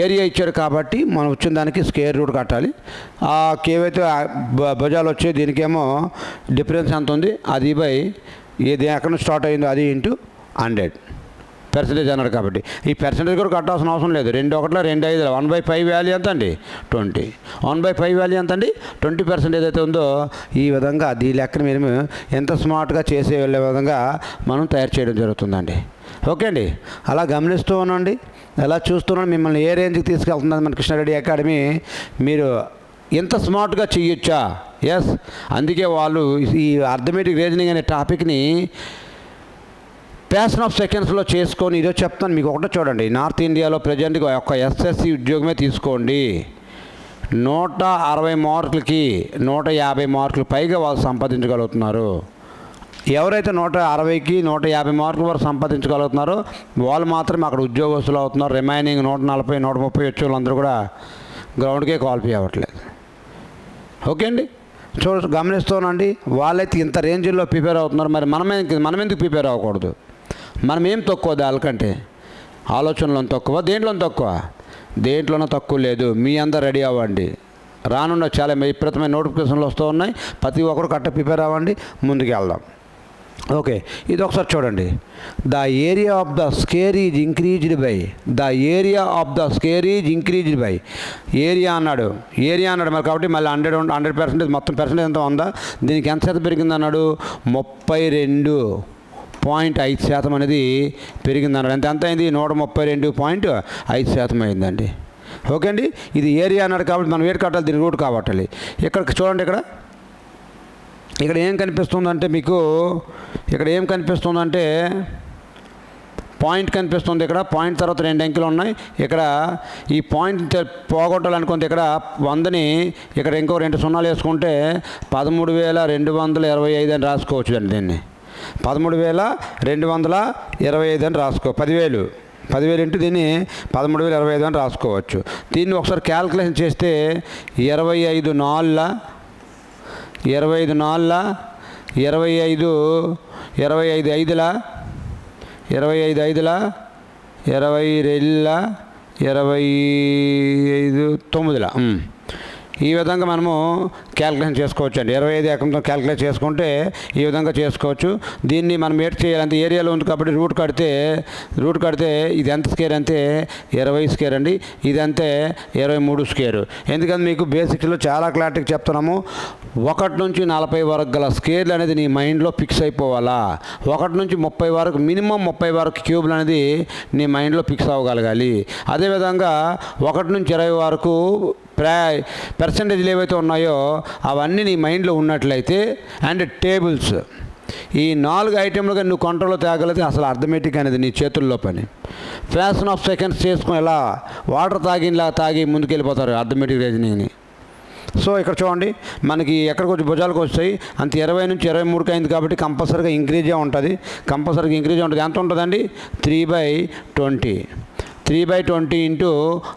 [SPEAKER 1] ఏరియా ఇచ్చాడు కాబట్టి మనం వచ్చిన దానికి స్క్వేర్ రూట్ కట్టాలి. ఏవైతే భుజాలు వచ్చాయి దీనికేమో డిఫరెన్స్ ఎంత ఉంది అది బై ఏది ఎక్కడ నుంచి స్టార్ట్ అయిందో అది ఇంటూ 100% అన్నాడు కాబట్టి ఈ పర్సెంటేజ్ కూడా కట్టాల్సిన అవసరం లేదు. 2 1 2 5 1/5 వాల్యూ ఎంత అండి 20. 1/5 వాల్యూ ఎంత అండి 20% ఏదైతే ఉందో ఈ విధంగా ఈ లెక్కను మీరు ఎంత స్మార్ట్గా చేసే వెళ్ళే విధంగా మనం తయారు చేయడం జరుగుతుందండి. ఓకే అండి, అలా గమనిస్తూ ఉండండి, ఎలా చూస్తున్నాను మిమ్మల్ని ఏ రేంజ్కి తీసుకెళ్తున్నది మన కృష్ణారెడ్డి అకాడమీ. మీరు ఎంత స్మార్ట్గా చేయొచ్చా? ఎస్, అందుకే వాళ్ళు ఈ అర్థమెటిక్ రీజనింగ్ అనే టాపిక్ని ఫ్యాషన్ ఆఫ్ సెకండ్స్లో చేసుకొని ఈరోజు చెప్తాను మీకు. ఒకటే చూడండి, నార్త్ ఇండియాలో ప్రజెంట్గా ఒక ఎస్ఎస్సి ఉద్యోగమే తీసుకోండి, 160 మార్కులకి 150 మార్కులు పైగా వాళ్ళు సంపాదించగలుగుతున్నారు. ఎవరైతే 160కి 150 మార్కుల వరకు సంపాదించగలుగుతున్నారో వాళ్ళు మాత్రమే అక్కడ ఉద్యోగస్తులు అవుతున్నారు. రిమైనింగ్ 140 130 వచ్చే వాళ్ళందరూ కూడా గ్రౌండ్కే క్వాలిఫై అవ్వట్లేదు. ఓకే అండి, గమనిస్తానండి. వాళ్ళైతే ఇంత రేంజ్లో ప్రిపేర్ అవుతున్నారు, మరి మనం ఎందుకు ప్రిపేర్ అవ్వకూడదు? మనం ఏం తక్కువ దానికంటే? ఆలోచనలో తక్కువ, దేంట్లోనూ తక్కువ లేదు. మీ అందరు రెడీ అవ్వండి. రానున్న చాలా విపరీతమైన నోటిఫికేషన్లు వస్తూ ఉన్నాయి. ప్రతి ఒక్కరు కరెక్ట్గా ప్రిపేర్ అవ్వండి, ముందుకు వెళ్దాం. ఓకే, ఇది ఒకసారి చూడండి. The area of the scare is increased by area అన్నాడు మరి. కాబట్టి మళ్ళీ 100% మొత్తం పర్సెంటేజ్ ఎంత ఉందా, దీనికి ఎంత శాతం పెరిగింది అన్నాడు? 32.5% అనేది పెరిగింది అన్నాడు. ఎంత అయింది? 132.5% అయిందండి. ఓకే అండి, ఇది ఏరియా అన్నాడు కాబట్టి మనం వేరు కట్టాలి, దీని రూట్ కావట్టాలి. ఇక్కడ చూడండి, ఇక్కడ ఏం కనిపిస్తుందంటే మీకు, పాయింట్ కనిపిస్తుంది. ఇక్కడ పాయింట్ తర్వాత 2 అంకెలు ఉన్నాయి. ఇక్కడ ఈ పాయింట్ పోగొట్టాలనుకుంటే ఇక్కడ 100ని ఇక్కడ ఇంకో 2 సున్నాలు వేసుకుంటే 13,225 అని రాసుకోవచ్చు అండి. దీన్ని 13,225 అని రాసుకో. 10,000 ఇంటూ దీన్ని 13,025 అని రాసుకోవచ్చు. దీన్ని ఒకసారి క్యాల్కులేషన్ చేస్తే 25 4 25 4 25 25 5 25 5 22 25 9 ఈ విధంగా మనము క్యాల్కులేషన్ చేసుకోవచ్చు అండి. 25 ఏకంతో క్యాల్కులేట్ చేసుకుంటే ఈ విధంగా చేసుకోవచ్చు. దీన్ని మనం ఏట్ చేయాలంటే ఏరియాలో ఉంది కాబట్టి రూట్ కడితే ఇది ఎంత స్కేర్ అంటే 20 స్కేర్ అండి. ఇదంతే 23 స్కేరు. ఎందుకంటే మీకు బేసిక్స్లో చాలా క్లారిటీగా చెప్తున్నాము. 1 నుంచి 40 వరకు గల స్కేర్లు అనేది నీ మైండ్లో ఫిక్స్ అయిపోవాలా. 1 నుంచి 30 వరకు, మినిమం 30 వరకు క్యూబ్లు అనేది నీ మైండ్లో ఫిక్స్ అవ్వగలగాలి. అదేవిధంగా 1 నుంచి 20 వరకు పర్సంటేజ్లు ఏవైతే ఉన్నాయో అవన్నీ నీ మైండ్లో ఉన్నట్లయితే, అండ్ టేబుల్స్, ఈ 4 ఐటెంలుగా నువ్వు కంట్రోల్లో తేగలిగితే అసలు అర్థమెటిక్ అనేది నీ చేతుల్లో పని. ఫ్యాషన్ ఆఫ్ సెకండ్స్ చేసుకుని ఇలా వాటర్ తాగి ముందుకెళ్ళిపోతారు అర్థమెటిక్ రీజనింగ్ని. సో ఇక్కడ చూడండి, మనకి ఎక్కడికి వచ్చి భుజాలకు వస్తాయి అంత 20 నుంచి 23కి అయింది కాబట్టి కంపల్సరీగా ఇంక్రీజే ఉంటుంది. ఎంత ఉంటుందండి? 3/20 3/20 ఇంటూ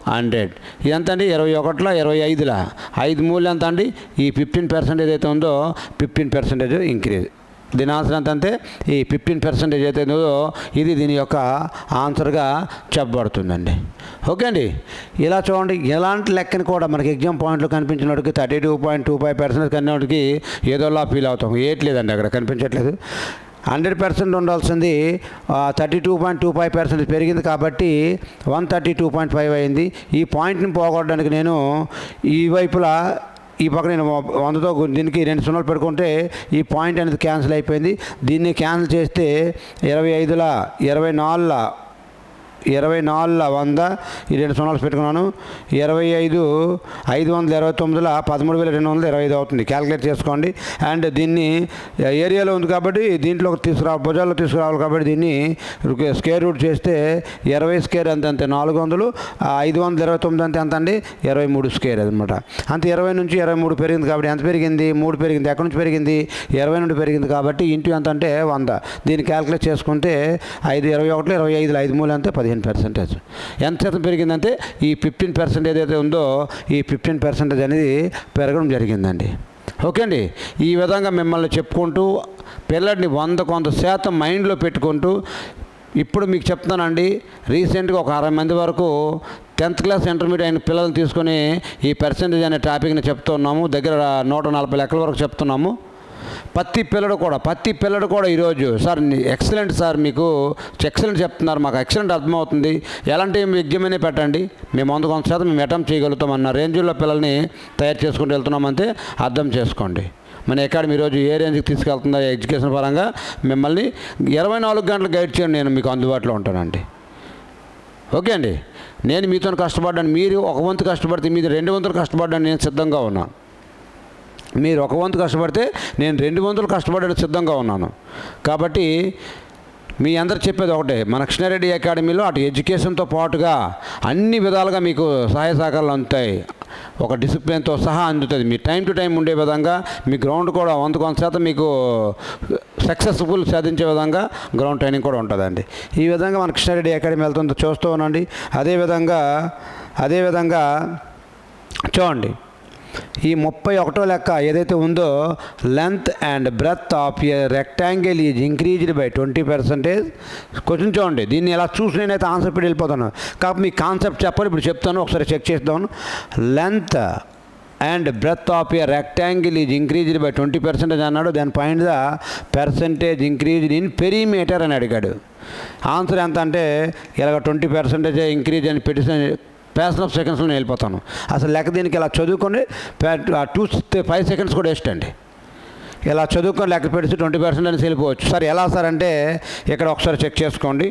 [SPEAKER 1] 100. ఇదంతా అండి 21 25 5 మూలు ఎంత అండి? ఈ 15% ఏదైతే ఉందో 15% ఇంక్రీజ్. దీని ఆన్సర్ ఎంత అంటే ఈ 15% ఏదైతే ఉందో ఇది దీని యొక్క ఆన్సర్గా చెప్పబడుతుందండి. ఓకే అండి, ఇలా చూడండి. ఎలాంటి లెక్కని కూడా మనకి ఎగ్జామ్ పాయింట్లో కనిపించినట్టుకి 32.25% కన్నోటికి ఏదోలా ఫీల్ అవుతాం. ఏట్లేదండి, అక్కడ కనిపించట్లేదు. 100% ఉండాల్సింది 32.25% పెరిగింది కాబట్టి 132.5 అయింది. ఈ పాయింట్ని పోగొట్టడానికి నేను ఈ వైపులా ఈ పక్క నేను 100తో దీనికి 2 సున్నాలు పెట్టుకుంటే ఈ పాయింట్ అనేది క్యాన్సిల్ అయిపోయింది. దీన్ని క్యాన్సిల్ చేస్తే 25 24 100 ఈ 2 సున్నాలు పెట్టుకున్నాను. 25 529 13,225 అవుతుంది. క్యాలిక్యులేట్ చేసుకోండి. అండ్ దీన్ని ఏరియాలో ఉంది కాబట్టి దీంట్లో భుజాల్లో తీసుకురావాలి కాబట్టి దీన్ని స్క్వేర్ రూట్ చేస్తే 20 స్క్వేర్ అంతే 400, 529 అంతే ఎంత అండి? 23 స్క్వేర్ అనమాట. అంతే 20 నుంచి 23 పెరిగింది కాబట్టి ఎంత పెరిగింది? 3 పెరిగింది. ఎక్కడి నుంచి పెరిగింది? 20 నుండి పెరిగింది కాబట్టి ఇంటూ ఎంత అంటే 100. దీన్ని క్యాలిక్యులేట్ చేసుకుంటే 5 21 25 5 మూలు అంతే 15%. ఎంత శాతం పెరిగిందంటే ఈ 15% ఏదైతే ఉందో ఈ 15% అనేది పెరగడం జరిగిందండి. ఓకే అండి, ఈ విధంగా మిమ్మల్ని చెప్పుకుంటూ పిల్లడిని 100% మైండ్లో పెట్టుకుంటూ ఇప్పుడు మీకు చెప్తానండి. రీసెంట్గా ఒక 60 మంది వరకు 10th క్లాస్ ఇంటర్మీడియట్ అయిన పిల్లల్ని తీసుకొని ఈ పర్సెంటేజ్ అనే టాపిక్ని చెప్తున్నాము. దగ్గర 140 లెక్కల వరకు చెప్తున్నాము. ప్రతి పిల్లడు కూడా ఈరోజు సార్ ఎక్సలెంట్ సార్, మీకు ఎక్సలెంట్ చెప్తున్నారు, మాకు ఎక్సలెంట్ అర్థమవుతుంది, ఎలాంటి ఎగ్జామ్ పెట్టండి, మేము 100% మేము అటెంప్ట్ చేయగలుగుతాం అన్న రేంజ్లో పిల్లల్ని తయారు చేసుకుంటూ వెళ్తున్నామంటే అర్థం చేసుకోండి. మన అకాడమీ ఈరోజు ఏ రేంజ్కి తీసుకెళ్తుందో ఎడ్యుకేషన్ పరంగా మిమ్మల్ని 24 గంటలు గైడ్ చేయండి. నేను మీకు అందుబాటులో ఉంటానండి. ఓకే అండి, నేను మీతో కష్టపడ్డాను. మీరు ఒక వంతు కష్టపడితే మీది 2 వంతులు కష్టపడ్డాను, నేను సిద్ధంగా ఉన్నాను. మీరు ఒక వంతు కష్టపడితే నేను 2 వంతులు కష్టపడడానికి సిద్ధంగా ఉన్నాను. కాబట్టి మీ అందరు చెప్పేది ఒకటే, మన కృష్ణారెడ్డి అకాడమీలో అటు ఎడ్యుకేషన్తో పాటుగా అన్ని విధాలుగా మీకు సహాయ సహకారాలు అందుతాయి. ఒక డిసిప్లిన్తో సహా అందుతుంది. మీ టైం టు టైం ఉండే విధంగా మీ గ్రౌండ్ కూడా 100% మీకు సక్సెస్ఫుల్ సాధించే విధంగా గ్రౌండ్ ట్రైనింగ్ కూడా ఉంటుందండి. ఈ విధంగా మన కృష్ణారెడ్డి అకాడమీ వెళ్తుందో చూస్తూ ఉండండి. అదేవిధంగా చూడండి, ఈ 31వ లెక్క ఏదైతే ఉందో, length and breadth of a rectangle is increased by 20%. కొంచెం చూడండి, దీన్ని ఎలా చూసి నేనైతే ఆన్సర్ పెట్టి వెళ్ళిపోతాను. కాబట్టి మీ కాన్సెప్ట్ చెప్పాలి, ఇప్పుడు చెప్తాను, ఒకసారి చెక్ చేద్దాం. Length and breadth of a rectangle is increased by 20% అన్నాడు. దాని point the percentage increased in perimeter అని అడిగాడు. ఆన్సర్ ఎంత అంటే ఇలాగ 20% ఇంక్రీజ్ అని పెట్టి ఫ్యాషన్ ఆఫ్ సెకండ్స్లో నేను వెళ్ళిపోతాను. అసలు లెక్క దీనికి ఇలా చదువుకొని 5 సెకండ్స్ కూడా వేస్ట్ అండి. ఇలా చదువుకొని లెక్క పెడితే 20% అని వెళ్ళిపోవచ్చు. సరే ఎలా సార్ అంటే ఇక్కడ ఒకసారి చెక్ చేసుకోండి.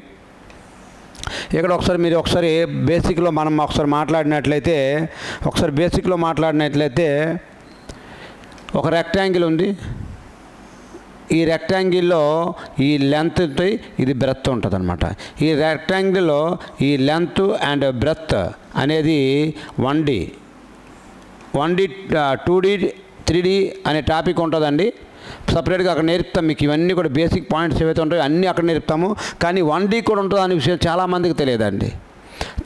[SPEAKER 1] ఇక్కడ ఒకసారి మీరు బేసిక్లో మనం ఒకసారి మాట్లాడినట్లయితే ఒక రెక్టాంగిల్ ఉంది. ఈ రెక్టాంగిల్లో ఈ లెంత్ ఇది బ్రెత్ ఉంటుంది అనమాట. ఈ రెక్టాంగిల్లో ఈ లెంత్ అండ్ బ్రెత్ అనేది 1D 2D 3D అనే టాపిక్ ఉంటుందండి. సపరేట్గా అక్కడ నేర్పుతాం మీకు. ఇవన్నీ కూడా బేసిక్ పాయింట్స్ ఏవైతే ఉంటాయో అన్నీ అక్కడ నేర్పుతాము. కానీ 1D కూడా ఉంటుంది అనే విషయం చాలామందికి తెలియదండి.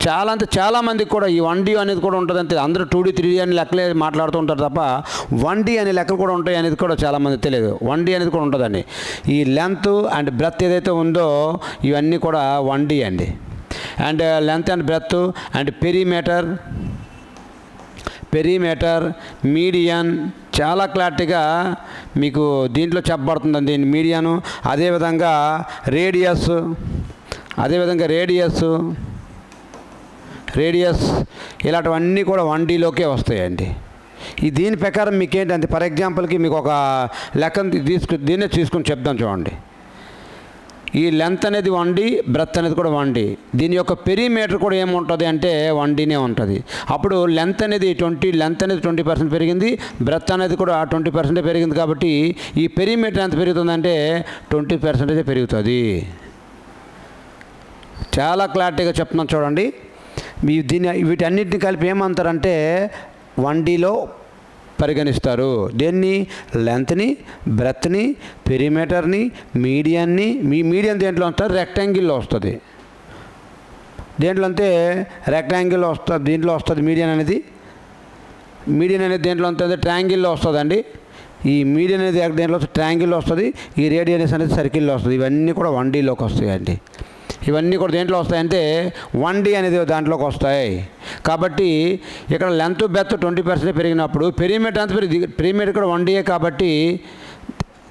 [SPEAKER 1] చాలామందికి కూడా ఈ 1D అనేది కూడా ఉంటుంది అంతే. అందరూ 2D 3D అని లెక్కలే మాట్లాడుతూ ఉంటారు తప్ప 1D అనే లెక్కలు కూడా ఉంటాయి అనేది కూడా చాలామంది తెలియదు. 1D అనేది కూడా ఉంటుందండి. ఈ లెంత్ అండ్ బ్రెత్ ఏదైతే ఉందో ఇవన్నీ కూడా 1D అండి. And length and breadth and perimeter median చాలా క్లారిటీగా మీకు దీంట్లో చెప్పబడుతుందండి. మీడియను అదేవిధంగా రేడియస్ ఇలాంటివన్నీ కూడా 1Dలోకే వస్తాయండి. దీని ప్రకారం మీకు ఏంటంటే ఫర్ ఎగ్జాంపుల్కి మీకు ఒక లెక్కను దీన్నే తీసుకుని చెప్దాం చూడండి. ఈ లెంత్ అనేది 1D, బ్రెత్ అనేది కూడా 1D. దీని యొక్క పెరిమీటర్ కూడా ఏముంటుంది అంటే 1Dనే ఉంటుంది. అప్పుడు లెంత్ అనేది 20% పెరిగింది, బ్రెత్ అనేది కూడా 20% పెరిగింది. కాబట్టి ఈ పెరిమీటర్ ఎంత పెరుగుతుందంటే 20% పెరుగుతుంది. చాలా క్లారిటీగా చెప్తున్నాను చూడండి. వీటన్నిటిని కలిపి ఏమంటారంటే 1Dలో పరిగణిస్తారు. దేన్ని? లెంత్ని, బ్రెత్ని, పెరిమీటర్ని, మీడియన్ని. మీడియన్ దేంట్లో వస్తుంది? రెక్టాంగిల్లో వస్తుంది. దేంట్లో అంటే రెక్టాంగిల్లో వస్తుంది, దీంట్లో వస్తుంది మీడియన్ అనేది దేంట్లో ఉంటుంది? ట్రయాంగిల్లో వస్తుందండి. ఈ మీడియన్ అనేది దేంట్లో వస్తుంది? ట్రయాంగిల్లో వస్తుంది. ఈ రేడియస్ అనేది సర్కిల్లో వస్తుంది. ఇవన్నీ కూడా 1Dలోకి వస్తాయండి. ఇవన్నీ కూడా దేంట్లో వస్తాయంటే 1D అనేది దాంట్లోకి వస్తాయి. కాబట్టి ఇక్కడ లెంత్ బ్రెత్ 20% పెరిగినప్పుడు పెరిమీటర్ ఎంత పెరిమీటర్ కూడా 1Dయే. కాబట్టి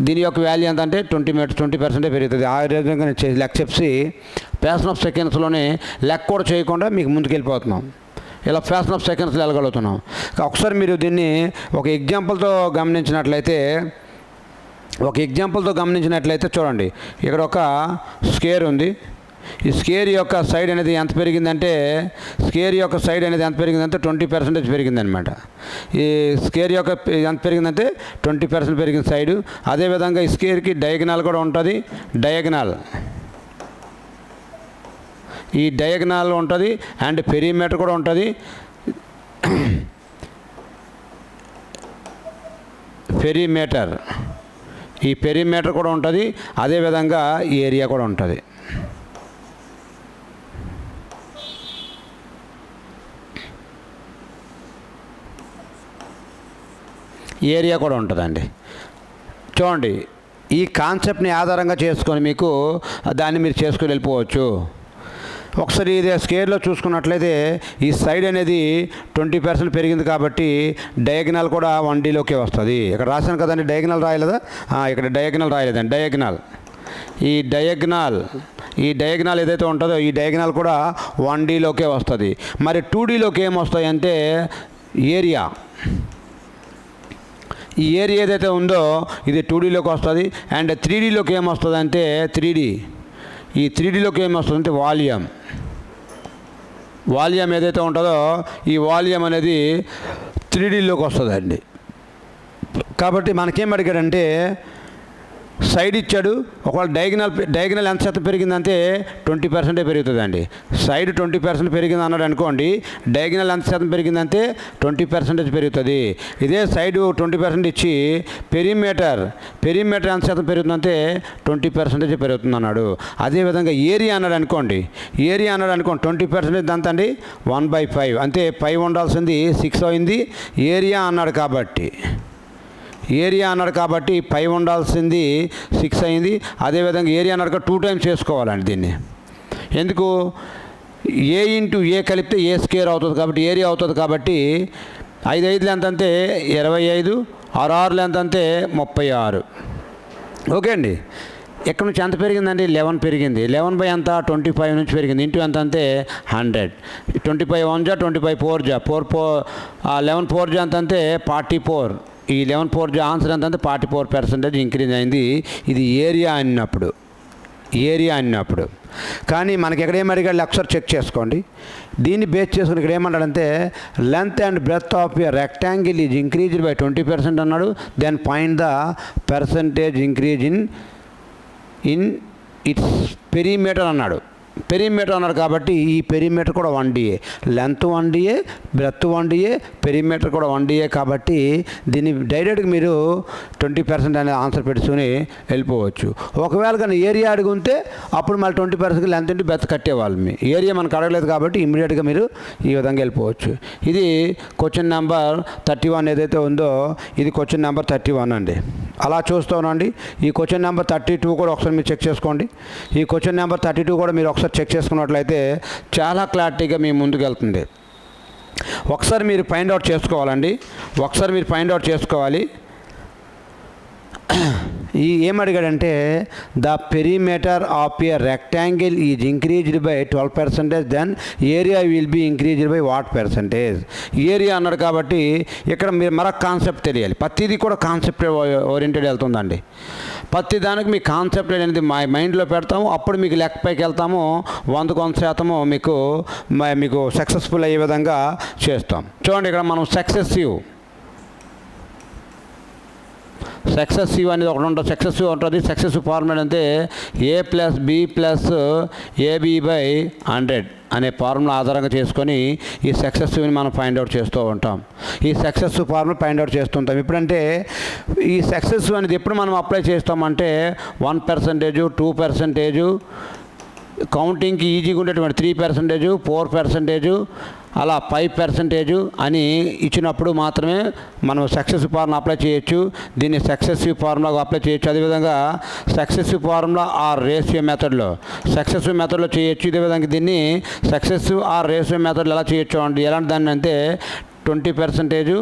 [SPEAKER 1] దీని యొక్క వాల్యూ ఎంత అంటే 20% పెరుగుతుంది. ఆ విధంగా నేను లెక్క చెప్పి ఫ్యాషన్ ఆఫ్ సెకండ్స్లోనే లెక్క కూడా చేయకుండా మీకు ముందుకు వెళ్ళిపోతున్నాం. ఇలా ఫ్యాషన్ ఆఫ్ సెకండ్స్లో వెళ్ళగలుగుతున్నాం. ఒకసారి మీరు దీన్ని ఒక ఎగ్జాంపుల్తో గమనించినట్లయితే చూడండి. ఇక్కడ ఒక స్క్వేర్ ఉంది. ఈ స్క్వేర్ యొక్క సైడ్ అనేది ఎంత పెరిగిందంటే 20% పెరిగిందనమాట. ఈ స్క్వేర్ యొక్క ఎంత పెరిగిందంటే 20% పెరిగింది సైడు. అదేవిధంగా ఈ స్క్వేర్కి డయాగ్నల్ కూడా ఉంటుంది. ఈ డయాగ్నల్ ఉంటుంది అండ్ పెరిమీటర్ కూడా ఉంటుంది. ఈ పెరిమీటర్ కూడా ఉంటుంది. అదేవిధంగా ఈ ఏరియా కూడా ఉంటుంది. ఏరియా కూడా ఉంటుందండి. చూడండి, ఈ కాన్సెప్ట్ని ఆధారంగా చేసుకొని మీకు దాన్ని మీరు చేసుకుని వెళ్ళిపోవచ్చు. ఒకసారి ఇది స్క్వేర్లో చూసుకున్నట్లయితే ఈ సైడ్ అనేది 20% పెరిగింది కాబట్టి డయాగ్నల్ కూడా 1Dలోకే వస్తుంది. ఇక్కడ రాశాను కదండి, డయాగ్నల్ రాయలేదా? ఇక్కడ డయాగ్నల్ రాయలేదండి. ఈ డయాగ్నల్ ఏదైతే ఉంటుందో ఈ డయాగ్నల్ కూడా 1Dలోకే వస్తుంది. మరి 2Dలోకి ఏమొస్తాయి అంటే ఏరియా. ఈ ఏరియా ఏదైతే ఉందో ఇది 2Dలోకి వస్తుంది. అండ్ 3Dలోకి ఏమొస్తుంది అంటే 3D. ఈ 3Dలోకి ఏమొస్తుందంటే వాల్యూమ్ ఏదైతే ఉంటుందో ఈ వాల్యూమ్ అనేది 3Dలోకి వస్తుందండి. కాబట్టి మనకేం అడిగాడంటే సైడ్ ఇచ్చాడు, ఒకవేళ డయాగ్నల్ ఎంత శాతం పెరిగిందంటే 20% పెరుగుతుందండి. సైడ్ 20% పెరిగింది అన్నాడు అనుకోండి, డయాగ్నల్ ఎంత శాతం పెరిగిందంటే 20% పెరుగుతుంది. ఇదే సైడ్ 20% ఇచ్చి పెరిమీటర్ ఎంత శాతం పెరుగుతుందంటే 20% పెరుగుతుంది అన్నాడు. అదేవిధంగా ఏరియా అన్నాడు అనుకోండి, 20% ఎంత అండి 1/5, అంటే 5 ఉండాల్సింది 6 అయింది. ఏరియా అన్నాడు కాబట్టి 5 ఉండాల్సింది 6 అయింది. అదేవిధంగా ఏరియా అన్నాడు 2 టైమ్స్ చేసుకోవాలండి దీన్ని. ఎందుకు? ఏ ఇంటూ ఏ కలిపితే ఏ స్క్వేర్ అవుతుంది కాబట్టి ఏరియా అవుతుంది. కాబట్టి 5 5 ఎంత అంటే 25, 6 6 ఎంత అంటే 36. ఓకే అండి. ఎక్కడి నుంచి ఎంత పెరిగిందండి? 11 పెరిగింది. 11 బై ఎంత? 25 నుంచి పెరిగింది. ఇంటూ ఎంత అంటే 100. 25 1 జా 25 4 జా 11 4 జా ఎంత అంటే 44. ఈ 11 4 జా ఆన్సర్ ఎంత అంటే 44% ఇంక్రీజ్ అయింది. ఇది ఏరియా అన్నప్పుడు. కానీ మనకి ఎక్కడ ఏం అడిగాడు? ఒకసారి చెక్ చేసుకోండి. దీన్ని బేస్ చేసుకుని ఇక్కడ ఏమన్నాడంటే length and breadth of a rectangle is increased by 20% అన్నాడు. Then find the percentage increase in its perimeter అన్నాడు. కాబట్టి ఈ పెరిమీటర్ కూడా 1DA, length 1DA, breadth 1DA, perimeter కూడా 1DA. కాబట్టి దీన్ని డైరెక్ట్గా మీరు 20% అనే ఆన్సర్ పెట్టుకుని వెళ్ళిపోవచ్చు. ఒకవేళ కానీ ఏరియా అడుగుంటే అప్పుడు మళ్ళీ 20% లెంత్ ఇంటూ బ్రెడ్త్ కట్టేవాళ్ళు. మీ ఏరియా మనకు అడగలేదు కాబట్టి ఇమ్మీడియట్గా మీరు ఈ విధంగా వెళ్ళిపోవచ్చు. ఇది క్వశ్చన్ నెంబర్ 31 ఏదైతే ఉందో ఇది క్వశ్చన్ నెంబర్ 31 అండి. అలా చూస్తానండి. ఈ క్వశ్చన్ నెంబర్ 32 కూడా ఒకసారి మీరు చెక్ చేసుకోండి. ఈ క్వశ్చన్ నెంబర్ 32 కూడా మీరు ఒకసారి చెక్ చేసుకున్నట్లయితే చాలా క్లారిటీగా మీ ముందుకు వెళ్తుంది. ఒకసారి మీరు ఫైండ్ అవుట్ చేసుకోవాలి. ఈ ఏమడిగాడంటే the perimeter of a rectangle is increased by 12%, then area will be increased by what percentage. Area అన్నాడు కాబట్టి ఇక్కడ మీరు మరొక కాన్సెప్ట్ తెలియాలి. ప్రతిదీ కూడా కాన్సెప్ట్ ఓరియంటెడ్ వెళ్తుందండి. ప్రతి దానికి మీ కాన్సెప్ట్ అనేది మా మైండ్లో పెడతాము. అప్పుడు మీకు లెక్కపైకి వెళ్తాము. 100% మీకు సక్సెస్ఫుల్ అయ్యే విధంగా చేస్తాం. చూడండి, ఇక్కడ మనం సక్సెసివ్ అనేది ఒకటి ఉంటుంది. సక్సెసివ్ ఫార్ములా అంటే A+B+AB/100 అనే ఫార్ములా ఆధారంగా చేసుకొని ఈ సక్సెసివ్ని మనం ఫైండ్ అవుట్ చేస్తూ ఉంటాం. ఈ సక్సెసివ్ ఫార్ములా ఫైండ్ అవుట్ చేస్తుంటాం. ఇప్పుడంటే ఈ సక్సెసివ్ అనేది ఎప్పుడు మనం అప్లై చేస్తామంటే 1%, 2%, కౌంటింగ్కి ఈజీగా ఉండేటువంటి 3%, 4%, అలా 5% అని ఇచ్చినప్పుడు మాత్రమే మనం సక్సెసివ్ ఫార్ములా అప్లై చేయొచ్చు. దీన్ని సక్సెసివ్ ఫార్ములాగా అప్లై చేయొచ్చు. అదేవిధంగా సక్సెసివ్ ఫార్ములా ఆర్ రేషియో మెథడ్లో చేయొచ్చు. ఇదే విధంగా దీన్ని సక్సెసివ్ ఆర్ రేషియో మెథడ్లో ఎలా చేయొచ్చు అంటే ఎలాంటి దాన్ని అంటే 20%,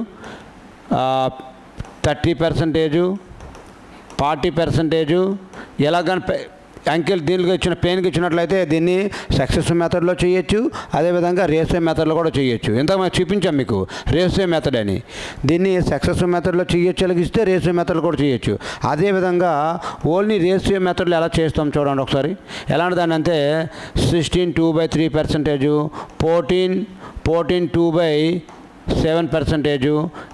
[SPEAKER 1] 30%, 40% ఎలాగని అంకెల్ దీనికి ఇచ్చిన పెయిన్కి ఇచ్చినట్లయితే దీన్ని సక్సెసివ్ మెథడ్లో చేయొచ్చు. అదేవిధంగా రేషియో మెథడ్లో కూడా చేయొచ్చు. ఇంతకు మనం చూపించాం మీకు రేషియో మెథడ్ అని. దీన్ని సక్సెసివ్ మెథడ్లో చేయొచ్చు, అలాగిస్తే రేషియో మెథడ్ కూడా చేయొచ్చు. అదేవిధంగా ఓన్లీ రేషియో మెథడ్లో ఎలా చేస్తాం చూడండి ఒకసారి. ఎలాంటి దాన్ని అంటే 16 2/3%, 14 2/7%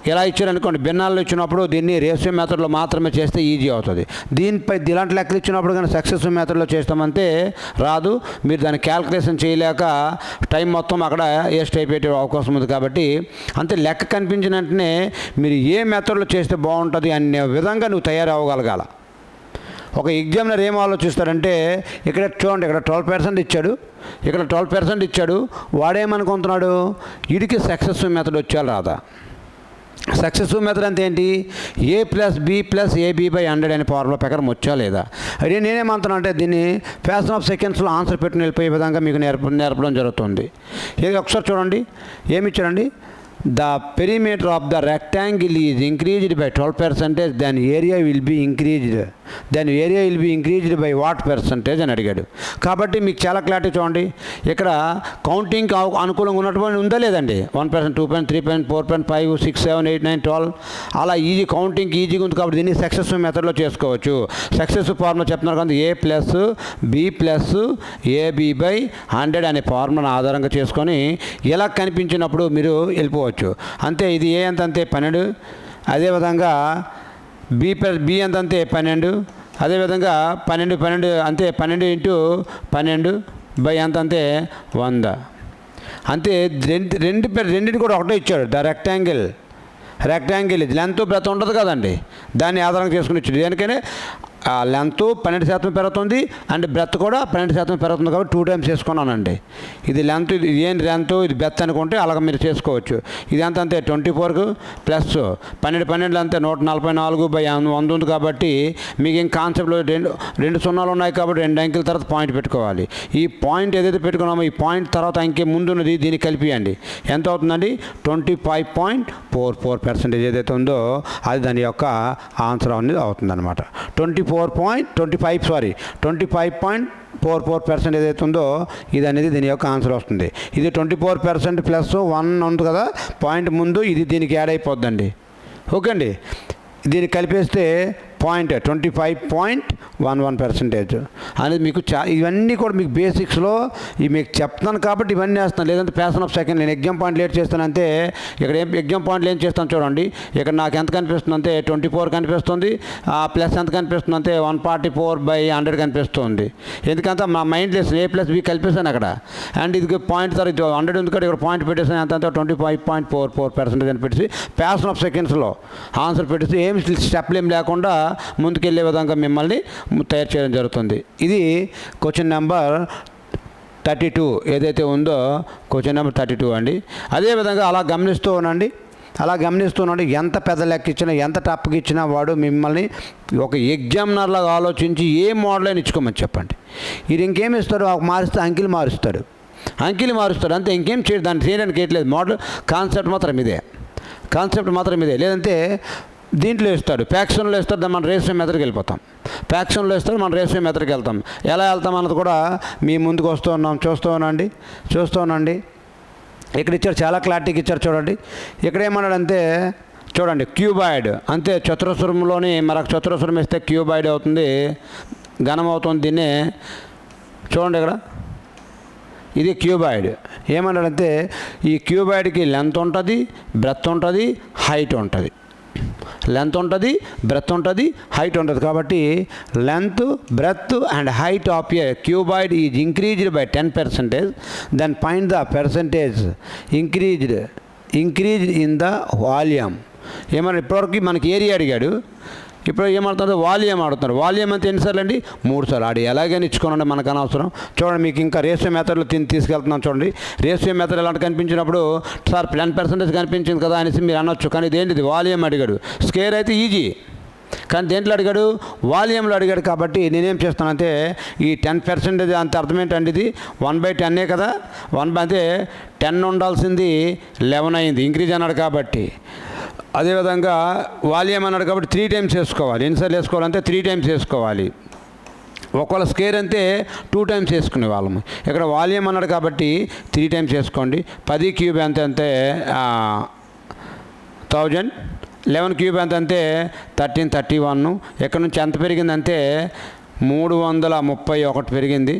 [SPEAKER 1] ఇలా ఇచ్చారనుకోండి. భిన్నాల్లో ఇచ్చినప్పుడు దీన్ని రేషియో మెథడ్లో మాత్రమే చేస్తే ఈజీ అవుతుంది. దీనిపై ఇలాంటి లెక్కలు ఇచ్చినప్పుడు కానీ సక్సెసివ్ మెథడ్లో చేస్తామంటే రాదు. మీరు దాన్ని క్యాల్కులేషన్ చేయలేక టైం మొత్తం అక్కడ వేస్ట్ అయిపోయే అవకాశం ఉంది. కాబట్టి అంతే లెక్క కనిపించిన వెంటనే మీరు ఏ మెథడ్లో చేస్తే బాగుంటుంది అనే విధంగా నువ్వు తయారవ్వగలగాల. ఒక ఎగ్జామినర్ ఏం ఆలోచిస్తాడంటే ఇక్కడ చూడండి, ఇక్కడ 12% ఇచ్చాడు. వాడేమనుకుంటున్నాడు, వీడికి సక్సెసివ్ మెథడ్ వచ్చేలా రాదా? సక్సెసివ్ మెథడ్ అంటే ఏంటి? A+B+AB/100 అనే ఫార్ములా ప్రకారం వచ్చా లేదా? అదే నేనేమంటున్నా అంటే దీన్ని ఫ్యాషన్ ఆఫ్ సెకండ్స్లో ఆన్సర్ పెట్టుకుని వెళ్ళిపోయే విధంగా మీకు నేర్పడం జరుగుతుంది. ఇది ఒకసారి చూడండి, ఏమి ఇచ్చాడండి? The perimeter of the rectangle is increased by 12%, then area will be increased by what percentage అని అడిగాడు. కాబట్టి మీకు చాలా క్లారిటీ చూడండి. ఇక్కడ కౌంటింగ్ అనుకూలంగా ఉన్నటువంటి ఉందా లేదండి? 1%, 2%, 3%, 4%, 5, 6, 7, 8, 9, 12 అలా కౌంటింగ్ ఈజీగా ఉంది. కాబట్టి దీన్ని సక్సెసివ్ మెథడ్లో చేసుకోవచ్చు. సక్సెసివ్ ఫార్ములా చెప్తున్నారు కదా, A+B+AB/100 అనే ఫార్ములా ఆధారంగా చేసుకొని ఎలా కనిపించినప్పుడు మీరు వెళ్ళిపోవచ్చు. అంతే. ఇది ఎంత అంతే 12. అదేవిధంగా B ఎంత అంతే 12. అదేవిధంగా 12 అంతే 12 ఇంటూ 12 బై ఎంత అంతే 100 అంతే. రెండింటి కూడా ఒకటే ఇచ్చాడు. ద రెక్టాంగిల్ ఇది లెంత్ బ్రెత్ ఉంటుంది కదండి, దాన్ని ఆధారంగా చేసుకుని ఇచ్చాడు. దేనికైనా లెంత్ 12% పెరుగుతుంది అండ్ బ్రెత్ కూడా 12% పెరుగుతుంది కాబట్టి 2 టైమ్స్ చేసుకున్నానండి. ఇది లెంత్, ఇది ఏం లెంత్, ఇది బ్రెత్ అనుకుంటే అలాగ మీరు చేసుకోవచ్చు. ఇది ఎంత అంతే 24 ప్లస్ 12 అంతే 144 బై 100 ఉంది కాబట్టి మీకు ఇంక కాన్సెప్ట్లో రెండు సున్నాలు ఉన్నాయి కాబట్టి 2 అంకెల తర్వాత పాయింట్ పెట్టుకోవాలి. ఈ పాయింట్ ఏదైతే పెట్టుకున్నామో ఈ పాయింట్ తర్వాత అంకె ముందున్నది దీన్ని కలిపియండి. ఎంత అవుతుందండి 25.44% ఏదైతే ఉందో అది దాని యొక్క ఆన్సర్ అనేది అవుతుందన్నమాట. 25.44% ఏదైతే ఉందో ఇది అనేది దీని యొక్క ఆన్సర్ వస్తుంది. ఇది 24% ప్లస్ 1 ఉంది కదా పాయింట్ ముందు, ఇది దీనికి యాడ్ అయిపోద్దండి. ఓకే అండి, దీన్ని కలిపేస్తే పాయింట్ 25.11% అనేది మీకు ఇవన్నీ కూడా మీకు బేసిక్స్లో ఇవి మీకు చెప్తాను కాబట్టి ఇవన్నీ వేస్తాను. లేదంటే ప్యాషన్ ఆఫ్ సెకండ్ నేను ఎగ్జామ్ పాయింట్లు ఏం చేస్తానంటే ఇక్కడ ఎగ్జామ్ పాయింట్లు ఏం చేస్తాను చూడండి. ఇక్కడ నాకు ఎంత కనిపిస్తుంది అంటే 24 కనిపిస్తుంది, ప్లస్ ఎంత కనిపిస్తుంది అంటే 144/100 కనిపిస్తుంది. ఎందుకంటే మా mind less A plus B కలిపేసాను అక్కడ. అండ్ ఇది పాయింట్ తర్వాత 100 ఉంది కదా, ఇక్కడ పాయింట్ పెట్టేసాను ఎంత అంటే 25.44% అని పెట్టేసి ప్యాషన్ ఆఫ్ సెకండ్స్లో ఆన్సర్ పెట్టేసి ఏం స్టెప్లు ఏం లేకుండా ముందుకెళ్ళే విధంగా మిమ్మల్ని తయారు చేయడం జరుగుతుంది. ఇది క్వశ్చన్ నెంబర్ 32 ఏదైతే ఉందో క్వశ్చన్ నెంబర్ 32 అండి. అదేవిధంగా అలా గమనిస్తూ ఉండండి. ఎంత పెద్ద లెక్క ఇచ్చినా ఎంత టఫ్గా ఇచ్చినా వాడు మిమ్మల్ని ఒక ఎగ్జామినర్లాగా ఆలోచించి ఏ మోడల్ అయినా ఇచ్చుకోమని చెప్పండి. ఇది ఇంకేమి ఇస్తాడు, మారిస్తే అంకెలు మారుస్తాడు అంతే, ఇంకేం చేయడు. దాన్ని చేయడానికి ఏట్లేదు. మోడల్ కాన్సెప్ట్ మాత్రం ఇదే. లేదంటే దీంట్లో ఇస్తాడు, ఫ్యాక్షన్లో ఇస్తాడు, మన రేషియో మెథడ్కి వెళ్ళిపోతాం. ఫ్యాక్షన్లో ఇస్తాడు, మన రేషియో మెథడ్కి వెళ్తాం. ఎలా వెళ్తాం అన్నది కూడా మీ ముందుకు చూస్తూ ఉండండి. ఇక్కడ ఇచ్చారు, చాలా క్లారిటీకి ఇచ్చారు చూడండి. ఇక్కడ ఏమన్నాడంటే చూడండి, క్యూబాయిడ్ అంతే చతురస్రంలోని మరొక చతురస్రం ఇస్తే క్యూబాయిడ్ అవుతుంది, ఘనం అవుతుంది. దీన్నే చూడండి, ఇక్కడ ఇది క్యూబాయిడ్. ఏమన్నాడంటే ఈ క్యూబాయిడ్కి లెంత్ ఉంటుంది, బ్రెత్ ఉంటుంది, హైట్ ఉంటుంది. హైట్ ఉంటుంది కాబట్టి length, breadth and height of a cuboid is increased by 10%. Then find the percentage increased in the volume. ఏమన్నా ఇప్పటివరకు మనకి ఏరియా అడిగాడు, ఇప్పుడు ఏమడుతున్నారు వాల్యూమ్ ఆడుతున్నారు. వాల్యూమ్ అంతా ఎన్నిసార్లు అండి 3 సార్లు. ఆడి ఎలాగైనా ఇచ్చుకోనండి, మనకు అనవసరం. చూడండి, మీకు ఇంకా రేషియో మెథడ్లో తీసుకెళ్తున్నాం చూడండి. రేషియో మెథడ్ ఎలాంటి కనిపించినప్పుడు సార్ 10% కనిపించింది కదా అనేసి మీరు అనొచ్చు. కానీ ఇదేంటిది వాల్యూమ్ అడిగాడు. స్కేర్ అయితే ఈజీ, కానీ దేంట్లో అడిగాడు వాల్యూమ్లో అడిగాడు. కాబట్టి నేనేం చేస్తానంటే ఈ 10% అంత అర్థం ఏంటండి, ఇది 1/10 కదా, 1 అంటే 10 ఉండాల్సింది 11 అయింది, ఇంక్రీజ్ అన్నాడు కాబట్టి. అదేవిధంగా వాల్యూమ్ అన్నాడు కాబట్టి 3 టైమ్స్ వేసుకోవాలి. ఎన్నిసార్లు వేసుకోవాలంటే 3 టైమ్స్ వేసుకోవాలి. ఒకవేళ స్కేర్ అంటే 2 టైమ్స్ వేసుకునే వాళ్ళము. ఇక్కడ వాల్యూమ్ అన్నాడు కాబట్టి 3 టైమ్స్ వేసుకోండి. 10 క్యూబ్ ఎంత అంటే 1000, 11 క్యూబ్ ఎంత అంటే 1331. ఎక్కడి నుంచి ఎంత పెరిగిందంటే 331 పెరిగింది.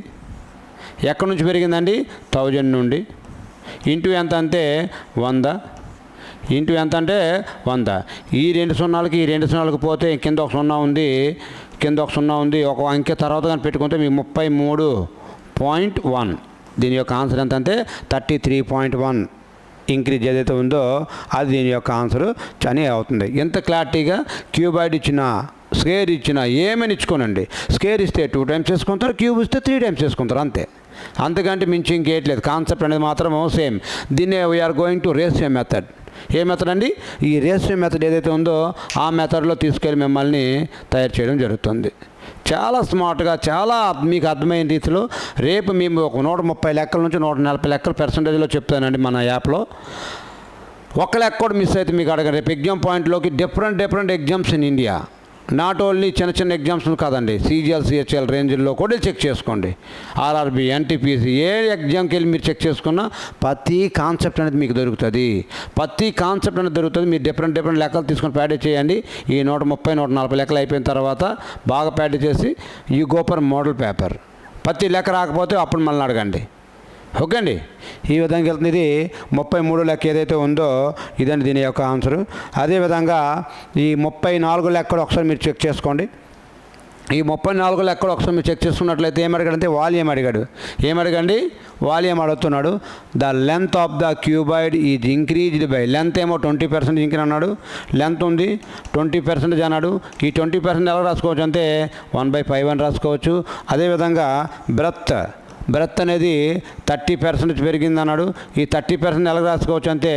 [SPEAKER 1] ఎక్కడి నుంచి పెరిగిందండి 1000 నుండి. ఇంటూ ఎంత అంటే 100, ఇంటూ ఎంత అంటే 100. ఈ 2 సున్నాలకి ఈ 2 సున్నాలకు పోతే కింద ఒక సున్నా ఉంది, ఒక అంకె తర్వాత కానీ పెట్టుకుంటే మీకు 33.1. దీని యొక్క ఆన్సర్ ఎంత అంటే 33.1 ఇంక్రీజ్ ఏదైతే ఉందో అది దీని యొక్క ఆన్సర్ అని అవుతుంది. ఎంత క్లారిటీగా క్యూబాయిడ్ ఇచ్చినా స్కేర్ ఇచ్చినా ఏమైనా ఇచ్చుకోనండి. స్కేర్ ఇస్తే 2 టైమ్స్ వేసుకుంటారు, క్యూబ్ ఇస్తే 3 టైమ్స్ వేసుకుంటారు అంతే. అంతకంటే మించి ఇంకేట్లేదు. కాన్సెప్ట్ అనేది మాత్రం సేమ్. దీన్నే we are going to ratio method. ఏ మెథడ్ అండి? ఈ రేషియో మెథడ్ ఏదైతే ఉందో ఆ మెథడ్లో తీసుకెళ్ళి మిమ్మల్ని తయారు చేయడం జరుగుతుంది. చాలా స్మార్ట్గా, చాలా మీకు అర్థమైన రీతిలో రేపు మేము ఒక 130 లెక్కల నుంచి 140 లెక్కల పర్సంటేజ్లో చెప్తానండి మన యాప్లో. ఒక్క లెక్క కూడా మిస్ అయితే మీకు అడగండి. రేపు ఎగ్జామ్ పాయింట్లోకి different exams in India, not only చిన్న ఎగ్జామ్స్ కాదండి, CGL CHL రేంజ్లో కూడా చెక్ చేసుకోండి. RRB NTPC ఏ ఎగ్జామ్కి వెళ్ళి మీరు చెక్ చేసుకున్నా ప్రతి కాన్సెప్ట్ అనేది మీకు దొరుకుతుంది. మీరు డిఫరెంట్ లెక్కలు తీసుకొని ప్రాక్టీస్ చేయండి. ఈ 130 140 లెక్కలు అయిపోయిన తర్వాత బాగా ప్రాక్టీస్ చేసి you go for model paper. ప్రతి లెక్క రాకపోతే అప్పుడు మళ్ళీ అడగండి. ఓకే అండి, ఈ విధంగా వెళ్తుంది. ఇది 33 లెక్క ఏదైతే ఉందో ఇదండి దీని యొక్క ఆన్సరు. అదేవిధంగా ఈ 34 లెక్క ఒకసారి మీరు చెక్ చేసుకోండి. ఈ 34లో ఎక్కడ ఒకసారి మీరు చెక్ చేసుకున్నట్లయితే ఏమడిగాడంటే వాల్యూమ్ అడిగాడు. ఏమడిగండి? వాల్యూమ్ అడుగుతున్నాడు. The length of the cuboid is increased by, length ఏమో 20% ఇంక్రీజ్ అన్నాడు. లెంత్ ఉంది 20% అన్నాడు. ఈ 20% ఎలా రాసుకోవచ్చు అంటే 1/5 అని రాసుకోవచ్చు. అదేవిధంగా బ్రెత్ అనేది 30% పెరిగింది అన్నాడు. ఈ 30% ఎలా రాసుకోవచ్చు అంటే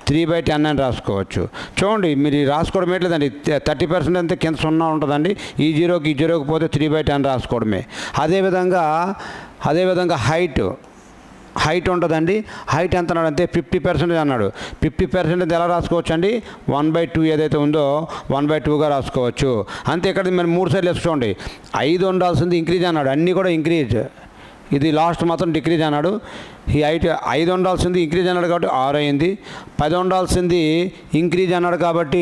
[SPEAKER 1] 3/10 అని రాసుకోవచ్చు. చూడండి, మీరు రాసుకోవడం ఏంటండి, 30% అంటే కింద 0 ఉంటుందండి. ఈ జీరోకి పోతే 3/10 రాసుకోవడమే. అదేవిధంగా హైట్ ఉంటుందండి. హైట్ ఎంత అన్నాడు అంటే 50% అన్నాడు. 50% ఎలా రాసుకోవచ్చు అండి? 1/2 ఏదైతే ఉందో 1/2గా రాసుకోవచ్చు. అంతే. ఇక్కడ మరి 3 సైడ్లు వేసుకోండి. 5 ఉండాల్సింది ఇంక్రీజ్ అన్నాడు. అన్నీ కూడా ఇంక్రీజ్. ఇది లాస్ట్ మాత్రం డిక్రీజ్ అన్నాడు. ఈ హైట్ 5 ఉండాల్సింది ఇంక్రీజ్ అన్నాడు కాబట్టి 6 అయింది. 10 ఉండాల్సింది ఇంక్రీజ్ అన్నాడు కాబట్టి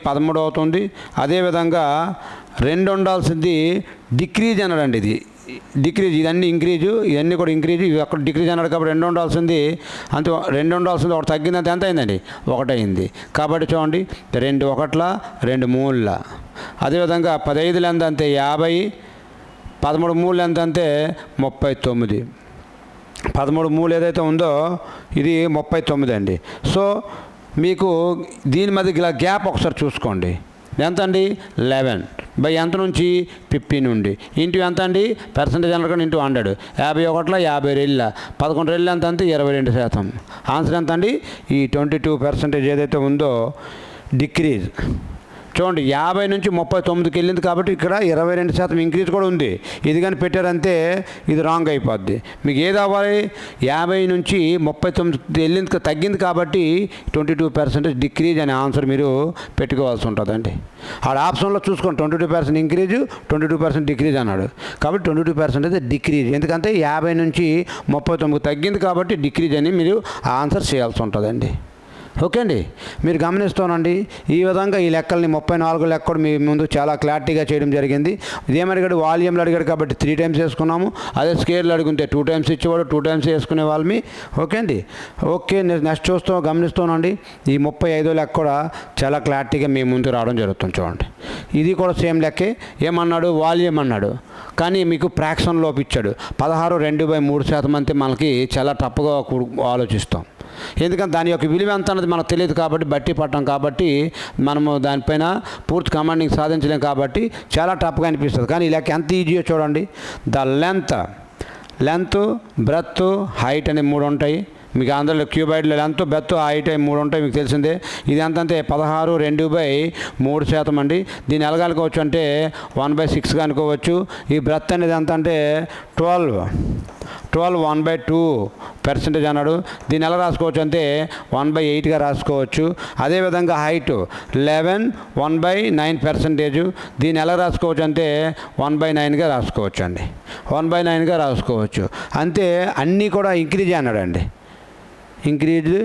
[SPEAKER 1] 13 అవుతుంది. అదేవిధంగా 2 ఉండాల్సింది డిక్రీజ్ అన్నాడండి. ఇది డిక్రీజ్, ఇదన్నీ ఇంక్రీజు, ఇవన్నీ కూడా ఇంక్రీజు. ఇవి అక్కడ డిక్రీజ్ అన్నాడు కాబట్టి 2 ఉండాల్సింది అంతే. 2 ఉండాల్సింది ఒకటి తగ్గిందంటే ఎంత అయిందండి? 1 అయింది. కాబట్టి చూడండి, 2 1ల 2 3ల. అదేవిధంగా 15 ఎంత అంతే 50, 13 3 ఎంత అంటే 39. 13 3 ఏదైతే ఉందో ఇది 39 అండి. సో మీకు దీని మధ్య గ్యాప్ ఒకసారి చూసుకోండి. ఎంత అండి? 11 బై ఎంత నుంచి 50 నుండి ఇంటూ ఎంత అండి? పర్సెంటేజ్ అనగా ఇంటూ 100. 51ల 50 రెళ్ళ 11 రెళ్ళు ఎంత అంటే 22%. ఆన్సర్ ఎంత అండి? ఈ 22% ఏదైతే ఉందో డిక్రీజ్. చూడండి, 50 నుంచి 39కి వెళ్ళింది కాబట్టి ఇక్కడ 22% ఇంక్రీజ్ కూడా ఉంది. ఇది కానీ పెట్టారంటే ఇది రాంగ్ అయిపోద్ది. మీకు ఏది అవ్వాలి? 50 నుంచి 39 వెళ్ళింది, తగ్గింది కాబట్టి 22% డిక్రీజ్ అనే ఆన్సర్ మీరు పెట్టుకోవాల్సి ఉంటుందండి. ఆడ ఆప్షన్లో చూసుకోండి, 22% ఇంక్రీజ్ 22% డిక్రీజ్ అన్నాడు. కాబట్టి 22% అయితే డిక్రీజ్. ఎందుకంటే 50 నుంచి 39 తగ్గింది కాబట్టి డిక్రీజ్ అని మీరు ఆన్సర్ చేయాల్సి ఉంటుందండి. ఓకే అండి, మీరు గమనిస్తానండి. ఈ విధంగా ఈ లెక్కల్ని 34 లెక్క కూడా మీ ముందు చాలా క్లారిటీగా చేయడం జరిగింది. ఇదేమడిగాడు? వాల్యూమ్లు అడిగాడు కాబట్టి 3 టైమ్స్ వేసుకున్నాము. అదే స్కేర్లు అడుగుంటే 2 టైమ్స్ ఇచ్చేవాడు, 2 టైమ్స్ వేసుకునే వాళ్ళమి. ఓకే అండి. ఓకే, నెక్స్ట్ గమనిస్తానండి. ఈ 35 లెక్క కూడా చాలా క్లారిటీగా మీ ముందు రావడం జరుగుతుంది. చూడండి, ఇది కూడా సేమ్ లెక్కే. ఏమన్నాడు? వాల్యూమ్ అన్నాడు. కానీ మీకు ఫ్రాక్షన్ లోపు ఇచ్చాడు. 16 2/3% అంతే. మనకి చాలా టఫ్గా ఆలోచిస్తాం. ఎందుకంటే దాని యొక్క విలువ ఎంత అన్నది మనకు తెలియదు కాబట్టి, బట్టి పట్టం కాబట్టి మనము దానిపైన పూర్తి కమాండింగ్ సాధించలేం కాబట్టి చాలా టఫ్గా అనిపిస్తుంది. కానీ ఈ లెక్క ఎంత ఈజీయో చూడండి. ద లెంత్ బ్రెత్ హైట్ అనే 3 ఉంటాయి. మీకు అందులో క్యూబాయిడ్లో లెంత్ బ్రెత్ హైట్ 3 ఉంటాయి, మీకు తెలిసిందే. ఇది ఎంతంటే 16 2/3% అండి. దీన్ని ఎలా కనుకోవచ్చు అంటే 1/6గా అనుకోవచ్చు. ఈ బ్రెత్ అనేది ఎంత అంటే 12 1/2% అన్నాడు. దీన్ని ఎలా రాసుకోవచ్చు అంటే 1/8గా రాసుకోవచ్చు. అదేవిధంగా హైట్ 11 1/9%. దీన్ని ఎలా రాసుకోవచ్చు అంటే 1/9గా రాసుకోవచ్చు అండి. 1/9గా రాసుకోవచ్చు. అంతే. అన్నీ కూడా ఇంక్రీజ్ అన్నాడండి. ఇంక్రీజ్డ్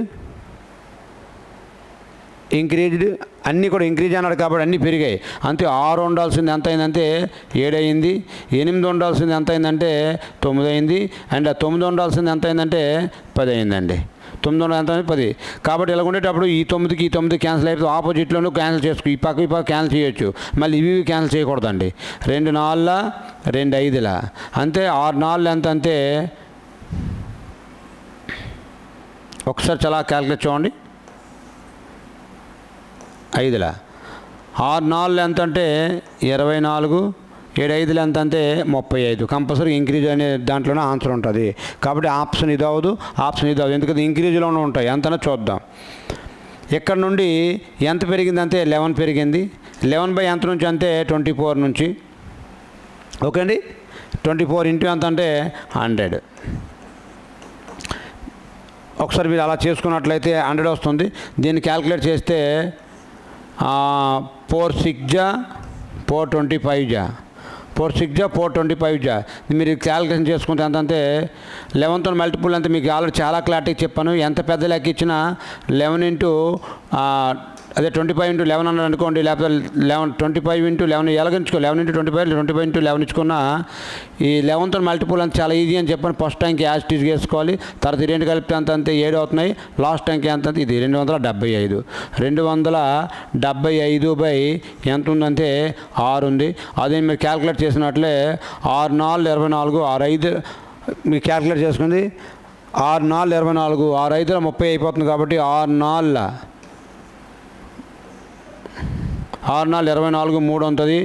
[SPEAKER 1] అన్నీ కూడా ఇంక్రీజ్ అన్నాడు కాబట్టి అన్నీ పెరిగాయి. అంతే. 6 ఉండాల్సింది ఎంత అయిందంటే 7 అయింది. 8 ఉండాల్సింది ఎంత అయిందంటే 9 అయింది. అండ్ 9 ఉండాల్సింది ఎంత అయిందంటే 10 అయిందండి. 9 ఎంత 10. కాబట్టి ఇలా ఉండేటప్పుడు ఈ 9 క్యాన్సిల్ అయిపోతుంది. ఆపోజిట్లోనూ క్యాన్సిల్ చేసుకో. ఈ పక్క క్యాన్సిల్ చేయొచ్చు. మళ్ళీ ఇవి క్యాన్సిల్ చేయకూడదండి. 2 4 2 5 అంతే. 6 4 ఎంత అంటే ఒకసారి చాలా క్యాల్కులేట్ చూడండి. 5 6 4 ఎంత అంటే 24, 7 5 ఎంత అంటే 35. కంపల్సరీ ఇంక్రీజ్ అనే దాంట్లోనే ఆన్సర్ ఉంటుంది. కాబట్టి ఆప్షన్ ఇది అవ్వదు, ఎందుకంటే ఇంక్రీజ్లోనే ఉంటాయి. ఎంతనో చూద్దాం. ఇక్కడ నుండి ఎంత పెరిగిందంటే 11 పెరిగింది. 11 ఎంత నుంచి అంటే 24 నుంచి. ఓకే అండి. 24 ఇంటూ ఎంత అంటే 100. ఒకసారి మీరు అలా చేసుకున్నట్లయితే 100 వస్తుంది. దీన్ని క్యాల్కులేట్ చేస్తే 4 6 425 4 6 425 మీరు క్యాల్కులేషన్ చేసుకుంటే ఎంత అంటే 11తో మల్టిపుల్ అంతే. మీకు ఆల్రెడీ చాలా క్లారిటీ చెప్పాను. ఎంత పెద్ద లెక్క ఇచ్చినా 11 ఇంటూ అదే 25 × 1100 అనుకోండి, లేకపోతే 25 × 11 ఎలాగించుకో 11 × 25 25 × 11 ఇచ్చుకున్న ఈ 11తో మల్టిపుల్ అంత చాలా ఈజీ అని చెప్పని ఫస్ట్ ట్యాంక్కి యాజ్ టీజ్ వేసుకోవాలి. తర్వాత ఈ రెండు కలిపితే అంతే 7 అవుతున్నాయి. లాస్ట్ ట్యాంక్ ఎంత అంటే ఇది 275. 275 ఎంత ఉందంటే 6 ఉంది. అదే మీరు క్యాలిక్యులేట్ చేసినట్లే 6 4 24 6 5 మీరు క్యాలిక్యులేట్ చేసుకుంది 6 4 24 6 5 30 అయిపోతుంది. కాబట్టి 6 4 24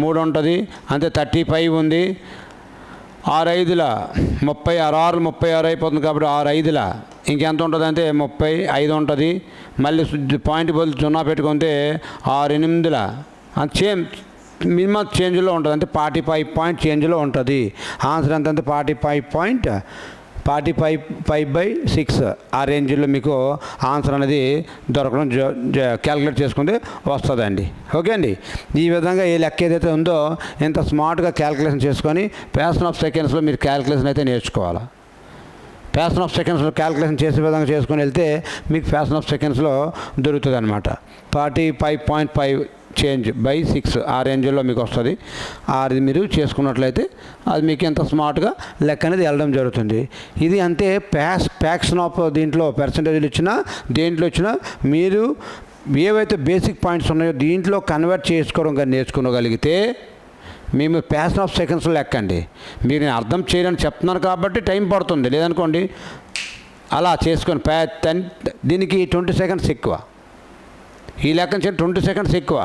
[SPEAKER 1] 3 ఉంటుంది అంతే 35 ఉంది. 6 5 30 6 36 అయిపోతుంది. కాబట్టి 6 5 ఇంకెంత ఉంటుంది అంటే 35 ఉంటుంది. మళ్ళీ పాయింట్ బదులు 0 పెట్టుకుంటే 6 8 అంత సేమ్ మినిమం చేంజ్లో ఉంటుంది, అంటే 45 పాయింట్ చేంజ్లో ఉంటుంది. ఆన్సర్ ఎంత అంటే 45/6 ఆ రేంజ్లో మీకు ఆన్సర్ అనేది దొరకడం క్యాలిక్యులేట్ చేసుకుంటే వస్తుందండి. ఓకే అండి, ఈ విధంగా ఏ లెక్క ఏదైతే ఉందో ఇంత స్మార్ట్గా క్యాలిక్యులేషన్ చేసుకొని ఫ్రాక్షన్ ఆఫ్ సెకండ్స్లో మీరు క్యాలిక్యులేషన్ అయితే నేర్చుకోవాలి. ఫ్రాక్షన్ ఆఫ్ సెకండ్స్లో క్యాలిక్యులేషన్ చేసే విధంగా చేసుకొని వెళ్తే మీకు ఫ్రాక్షన్ ఆఫ్ సెకండ్స్లో దొరుకుతుంది అనమాట. 45.5 చేంజ్ బై 6 ఆ రేంజ్లో మీకు వస్తుంది. అది మీరు చేసుకున్నట్లయితే అది మీకు ఎంత స్మార్ట్గా లెక్క అనేది వెళ్ళడం జరుగుతుంది. ఇది అంటే ఫ్రాక్షన్ ఆఫ్ దీంట్లో పర్సంటేజ్లు ఇచ్చినా దేంట్లో ఇచ్చినా మీరు ఏవైతే బేసిక్ పాయింట్స్ ఉన్నాయో దీంట్లో కన్వర్ట్ చేసుకోవడం కానీ నేర్చుకోగలిగితే మేము ఫ్రాక్షన్ ఆఫ్ సెకండ్స్లో లెక్కండి. మీరు నేను అర్థం చేయడానికి చెప్తున్నాను కాబట్టి టైం పడుతుంది, లేదనుకోండి అలా చేసుకొని దీనికి 20 సెకండ్స్ ఎక్కువ, ఈ లెక్క 20 సెకండ్స్ ఎక్కువ.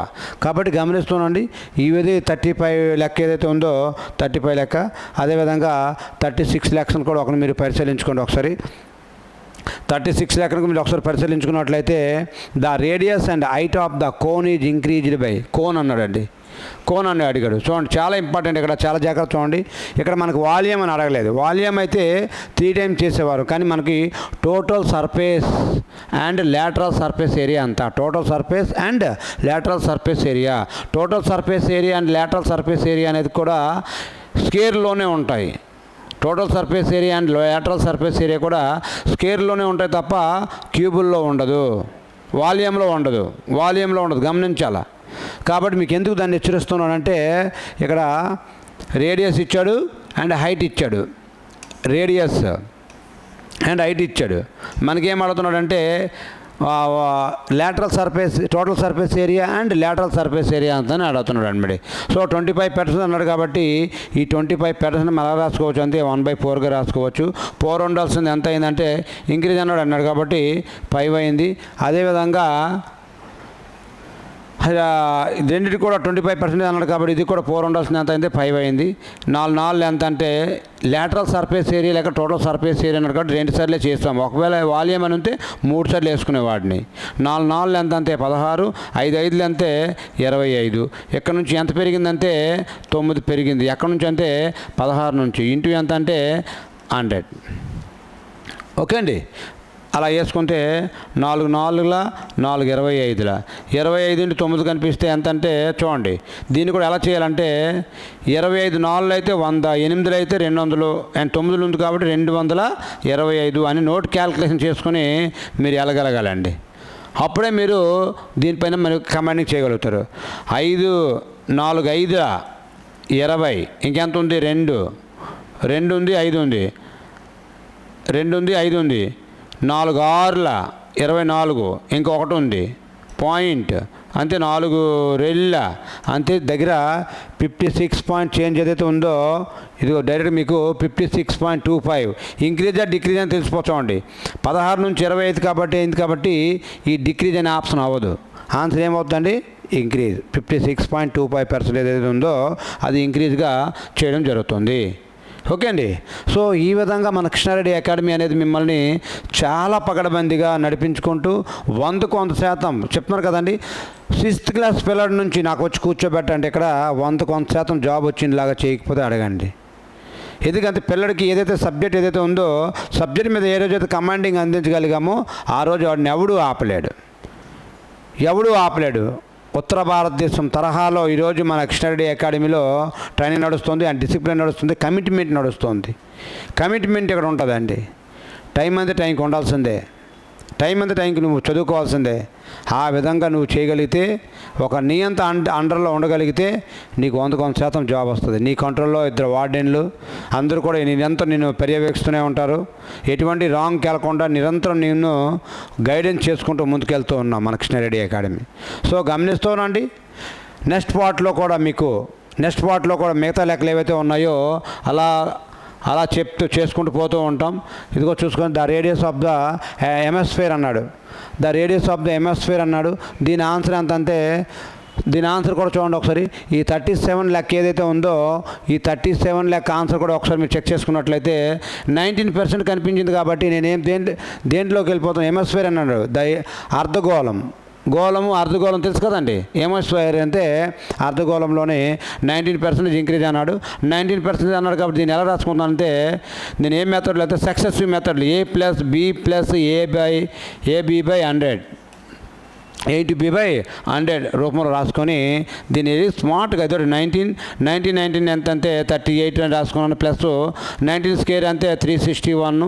[SPEAKER 1] కాబట్టి గమనిస్తున్నాండి, ఇవి 35 లెక్క ఏదైతే ఉందో 35 లెక్క, అదేవిధంగా 36 లెక్కను కూడా ఒకరు మీరు పరిశీలించుకోండి. ఒకసారి 36 లెక్కను మీరు ఒకసారి పరిశీలించుకున్నట్లయితే the radius and height of the cone is increased by cone అన్నాడండి. కోన్ అని అడిగాడు. చూడండి చాలా ఇంపార్టెంట్, ఇక్కడ చాలా జాగ్రత్త చూడండి. ఇక్కడ మనకు వాల్యూమ్ అని అడగలేదు. వాల్యూమ్ అయితే 3 టైమ్స్ చేసేవారు, కానీ మనకి total surface and lateral surface area అంతా total surface and lateral surface area and lateral surface area అనేది కూడా స్కేర్లోనే ఉంటాయి. Total surface area and lateral surface area కూడా స్కేర్లోనే ఉంటాయి తప్ప క్యూబుల్లో ఉండదు, వాల్యూమ్లో ఉండదు. గమనించాలా. కాబట్టి మీకు ఎందుకు దాన్ని హెచ్చరిస్తున్నానంటే ఇక్కడ రేడియస్ ఇచ్చాడు అండ్ హైట్ ఇచ్చాడు. రేడియస్ అండ్ హైట్ ఇచ్చాడు. మనకేం అడుగుతున్నాడంటే lateral surface total surface area and lateral surface area అంతా అడుగుతున్నాడు అనమాట. సో 25% అన్నాడు కాబట్టి ఈ 25% మనం ఎలా రాసుకోవచ్చు అంటే 1/4గా రాసుకోవచ్చు. 4 ఉండాల్సింది ఎంత అయిందంటే ఇంక్రీజ్ అన్నాడు కాబట్టి 5 అయింది. అదేవిధంగా రెండింటి కూడా 25% అన్నాడు కాబట్టి ఇది కూడా 4 ఉండాల్సింది ఎంత అయింది 5 అయింది. 4 ఎంత అంటే లాటరల్ సర్ఫేస్ ఏరియా లేక టోటల్ సర్ఫేస్ ఏరియా అన్నాడు కాబట్టి 2 సార్లు చేస్తాం. ఒకవేళ వాల్యూమ్ అని ఉంటే 3 సార్లు వేసుకునేవాడిని. 4 ఎంత అంటే 16, 5 అంటే 25. ఎక్కడి నుంచి ఎంత పెరిగిందంటే 9 పెరిగింది. ఎక్కడి నుంచి అంటే 16 నుంచి ఇంటూ ఎంత అంటే 100. ఓకే అండి, అలా వేసుకుంటే 4 4 25 25 × 9 కనిపిస్తే ఎంత అంటే చూడండి. దీన్ని కూడా ఎలా చేయాలంటే 25 4 అయితే 100, 8 అయితే 200 అండ్ 9 ఉంది కాబట్టి 225 అని నోట్ క్యాల్కులేషన్ చేసుకుని మీరు వెళ్ళగలగాలండి. అప్పుడే మీరు దీనిపైన మీరు కమాండింగ్ చేయగలుగుతారు. 5 4 5 20 ఇంకెంత ఉంది 2 ఉంది 5 ఉంది 2 ఉంది 5 ఉంది 4 6 24 ఇంకొకటి ఉంది పాయింట్ అంతే 4 రెళ్ళ అంతే దగ్గర 56 పాయింట్ చేంజ్ ఏదైతే ఉందో ఇది డైరెక్ట్ మీకు 56.25 ఇంక్రీజ్ డిక్రీజ్ అని తెలిసిపోతామండి. 16 నుంచి 25 కాబట్టి అయింది కాబట్టి ఈ డిక్రీజ్ అనే ఆప్షన్ అవ్వదు. ఆన్సర్ ఏమవుతుందండి ఇంక్రీజ్. 56.25% ఏదైతే ఉందో అది ఇంక్రీజ్గా చేయడం జరుగుతుంది. ఓకే అండి, సో ఈ విధంగా మన కృష్ణారెడ్డి అకాడమీ అనేది మిమ్మల్ని చాలా పకడ్బందీగా నడిపించుకుంటూ 100కు 100% చెప్తున్నారు కదండి. 6th క్లాస్ పిల్లడి నుంచి నాకు వచ్చి కూర్చోబెట్టండి, ఇక్కడ 100కు 100% జాబ్ వచ్చిందిలాగా చేయకపోతే అడగండి. ఎందుకంటే పిల్లడికి ఏదైతే సబ్జెక్ట్ ఏదైతే ఉందో సబ్జెక్ట్ మీద ఏ రోజైతే కమాండింగ్ అందించగలిగామో ఆ రోజు వాడిని ఎవడూ ఆపలేడు. ఉత్తర భారతదేశం తరహాలో ఈరోజు మన కృష్ణారెడ్డి అకాడమీలో ట్రైనింగ్ నడుస్తుంది అండ్ డిసిప్లిన్ నడుస్తుంది, కమిట్మెంట్ నడుస్తుంది. కమిట్మెంట్ ఇక్కడ ఉంటుందండి. టైం అంతే టైంకి ఉండాల్సిందే. టైం అంత టైంకి నువ్వు చదువుకోవాల్సిందే. ఆ విధంగా నువ్వు చేయగలిగితే, ఒక నియంత అండర్లో ఉండగలిగితే నీకు 100% జాబ్ వస్తుంది. నీ కంట్రోల్లో 2 వార్డెన్లు అందరూ కూడా నిరంతరం నిన్ను పర్యవేక్షిస్తూనే ఉంటారు. ఎటువంటి రాంగ్ కేలకుండా నిరంతరం నిన్ను గైడెన్స్ చేసుకుంటూ ముందుకెళ్తూ ఉన్నాం మన కృష్ణారెడ్డి అకాడమీ. సో గమనిస్తూనండి. నెక్స్ట్ పార్ట్లో కూడా మిగతా లెక్కలు ఏవైతే ఉన్నాయో అలా చేసుకుంటూ పోతూ ఉంటాం. ఇదిగో చూసుకొని the radius of the hemisphere అన్నాడు. దీని ఆన్సర్ ఎంతంటే, దీని ఆన్సర్ కూడా చూడండి ఒకసారి. ఈ 37 లెక్క ఏదైతే ఉందో, ఈ 37 లెక్క ఆన్సర్ కూడా ఒకసారి మీరు చెక్ చేసుకున్నట్లయితే 19% కనిపించింది. కాబట్టి నేనేం దేంట్లోకి వెళ్ళిపోతాను? హెమిస్ఫియర్ అన్నాడు. అర్ధగోళం తెలుసు కదండి. హెమిస్ఫియర్ అంటే అర్ధగోళంలోనే 19% ఇంక్రీజ్ అన్నాడు. 19% అన్నాడు కాబట్టి దీన్ని ఎలా రాసుకుంటానంటే, నేను ఏ మెథడ్లో అయితే సక్సెసివ్ మెథడ్లు A+B+AB/100 A/B/100 రూపంలో రాసుకొని దీన్ని స్మార్ట్గా అయితే 19 ఎంత అంటే 38 అని రాసుకున్నాను. ప్లస్ 19 స్క్వేర్ అంటే 361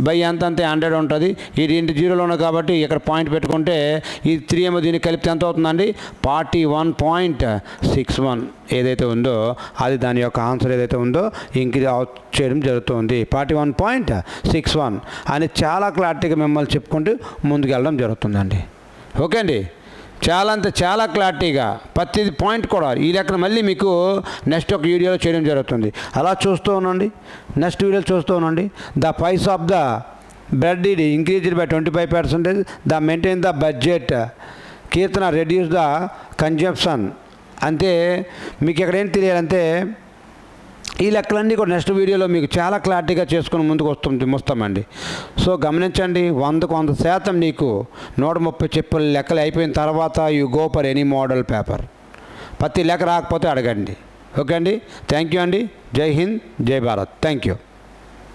[SPEAKER 1] బై ఎంత అంటే 100 ఉంటుంది. ఇది ఇంటి 0లో ఉంది కాబట్టి ఇక్కడ పాయింట్ పెట్టుకుంటే ఈ 3 ఏమో దీన్ని కలిపితే ఎంత అవుతుందండి? 41.61 ఏదైతే ఉందో అది దాని యొక్క ఆన్సర్ ఏదైతే ఉందో ఇంక్రీజ్ చేయడం జరుగుతుంది. 41.61 అని చాలా క్లారిటీగా మిమ్మల్ని చెప్పుకుంటూ ముందుకు వెళ్ళడం జరుగుతుందండి. ఓకే అండి. చాలా క్లారిటీగా ప్రతి పాయింట్ కూడా ఈ లెక్కన మళ్ళీ మీకు నెక్స్ట్ ఒక వీడియోలో చేయడం జరుగుతుంది. అలా చూస్తూ ఉండండి. నెక్స్ట్ వీడియోలో చూస్తూ ఉండండి. The price of the bread increased by 25%. The maintain the budget. Keerthana reduce the consumption. అంటే మీకు ఇక్కడ ఏం తెలియాలంటే, ఈ లెక్కలన్నీ కూడా నెక్స్ట్ వీడియోలో మీకు చాలా క్లారిటీగా చేసుకుని ముందుకు వస్తామండి. సో గమనించండి. 100% నీకు 130 చెప్పుల లెక్కలు అయిపోయిన తర్వాత you go for any model paper. ప్రతి లెక్క రాకపోతే అడగండి. ఓకే అండి. థ్యాంక్ యూ అండి. జై హింద్, జై భారత్. Thank you.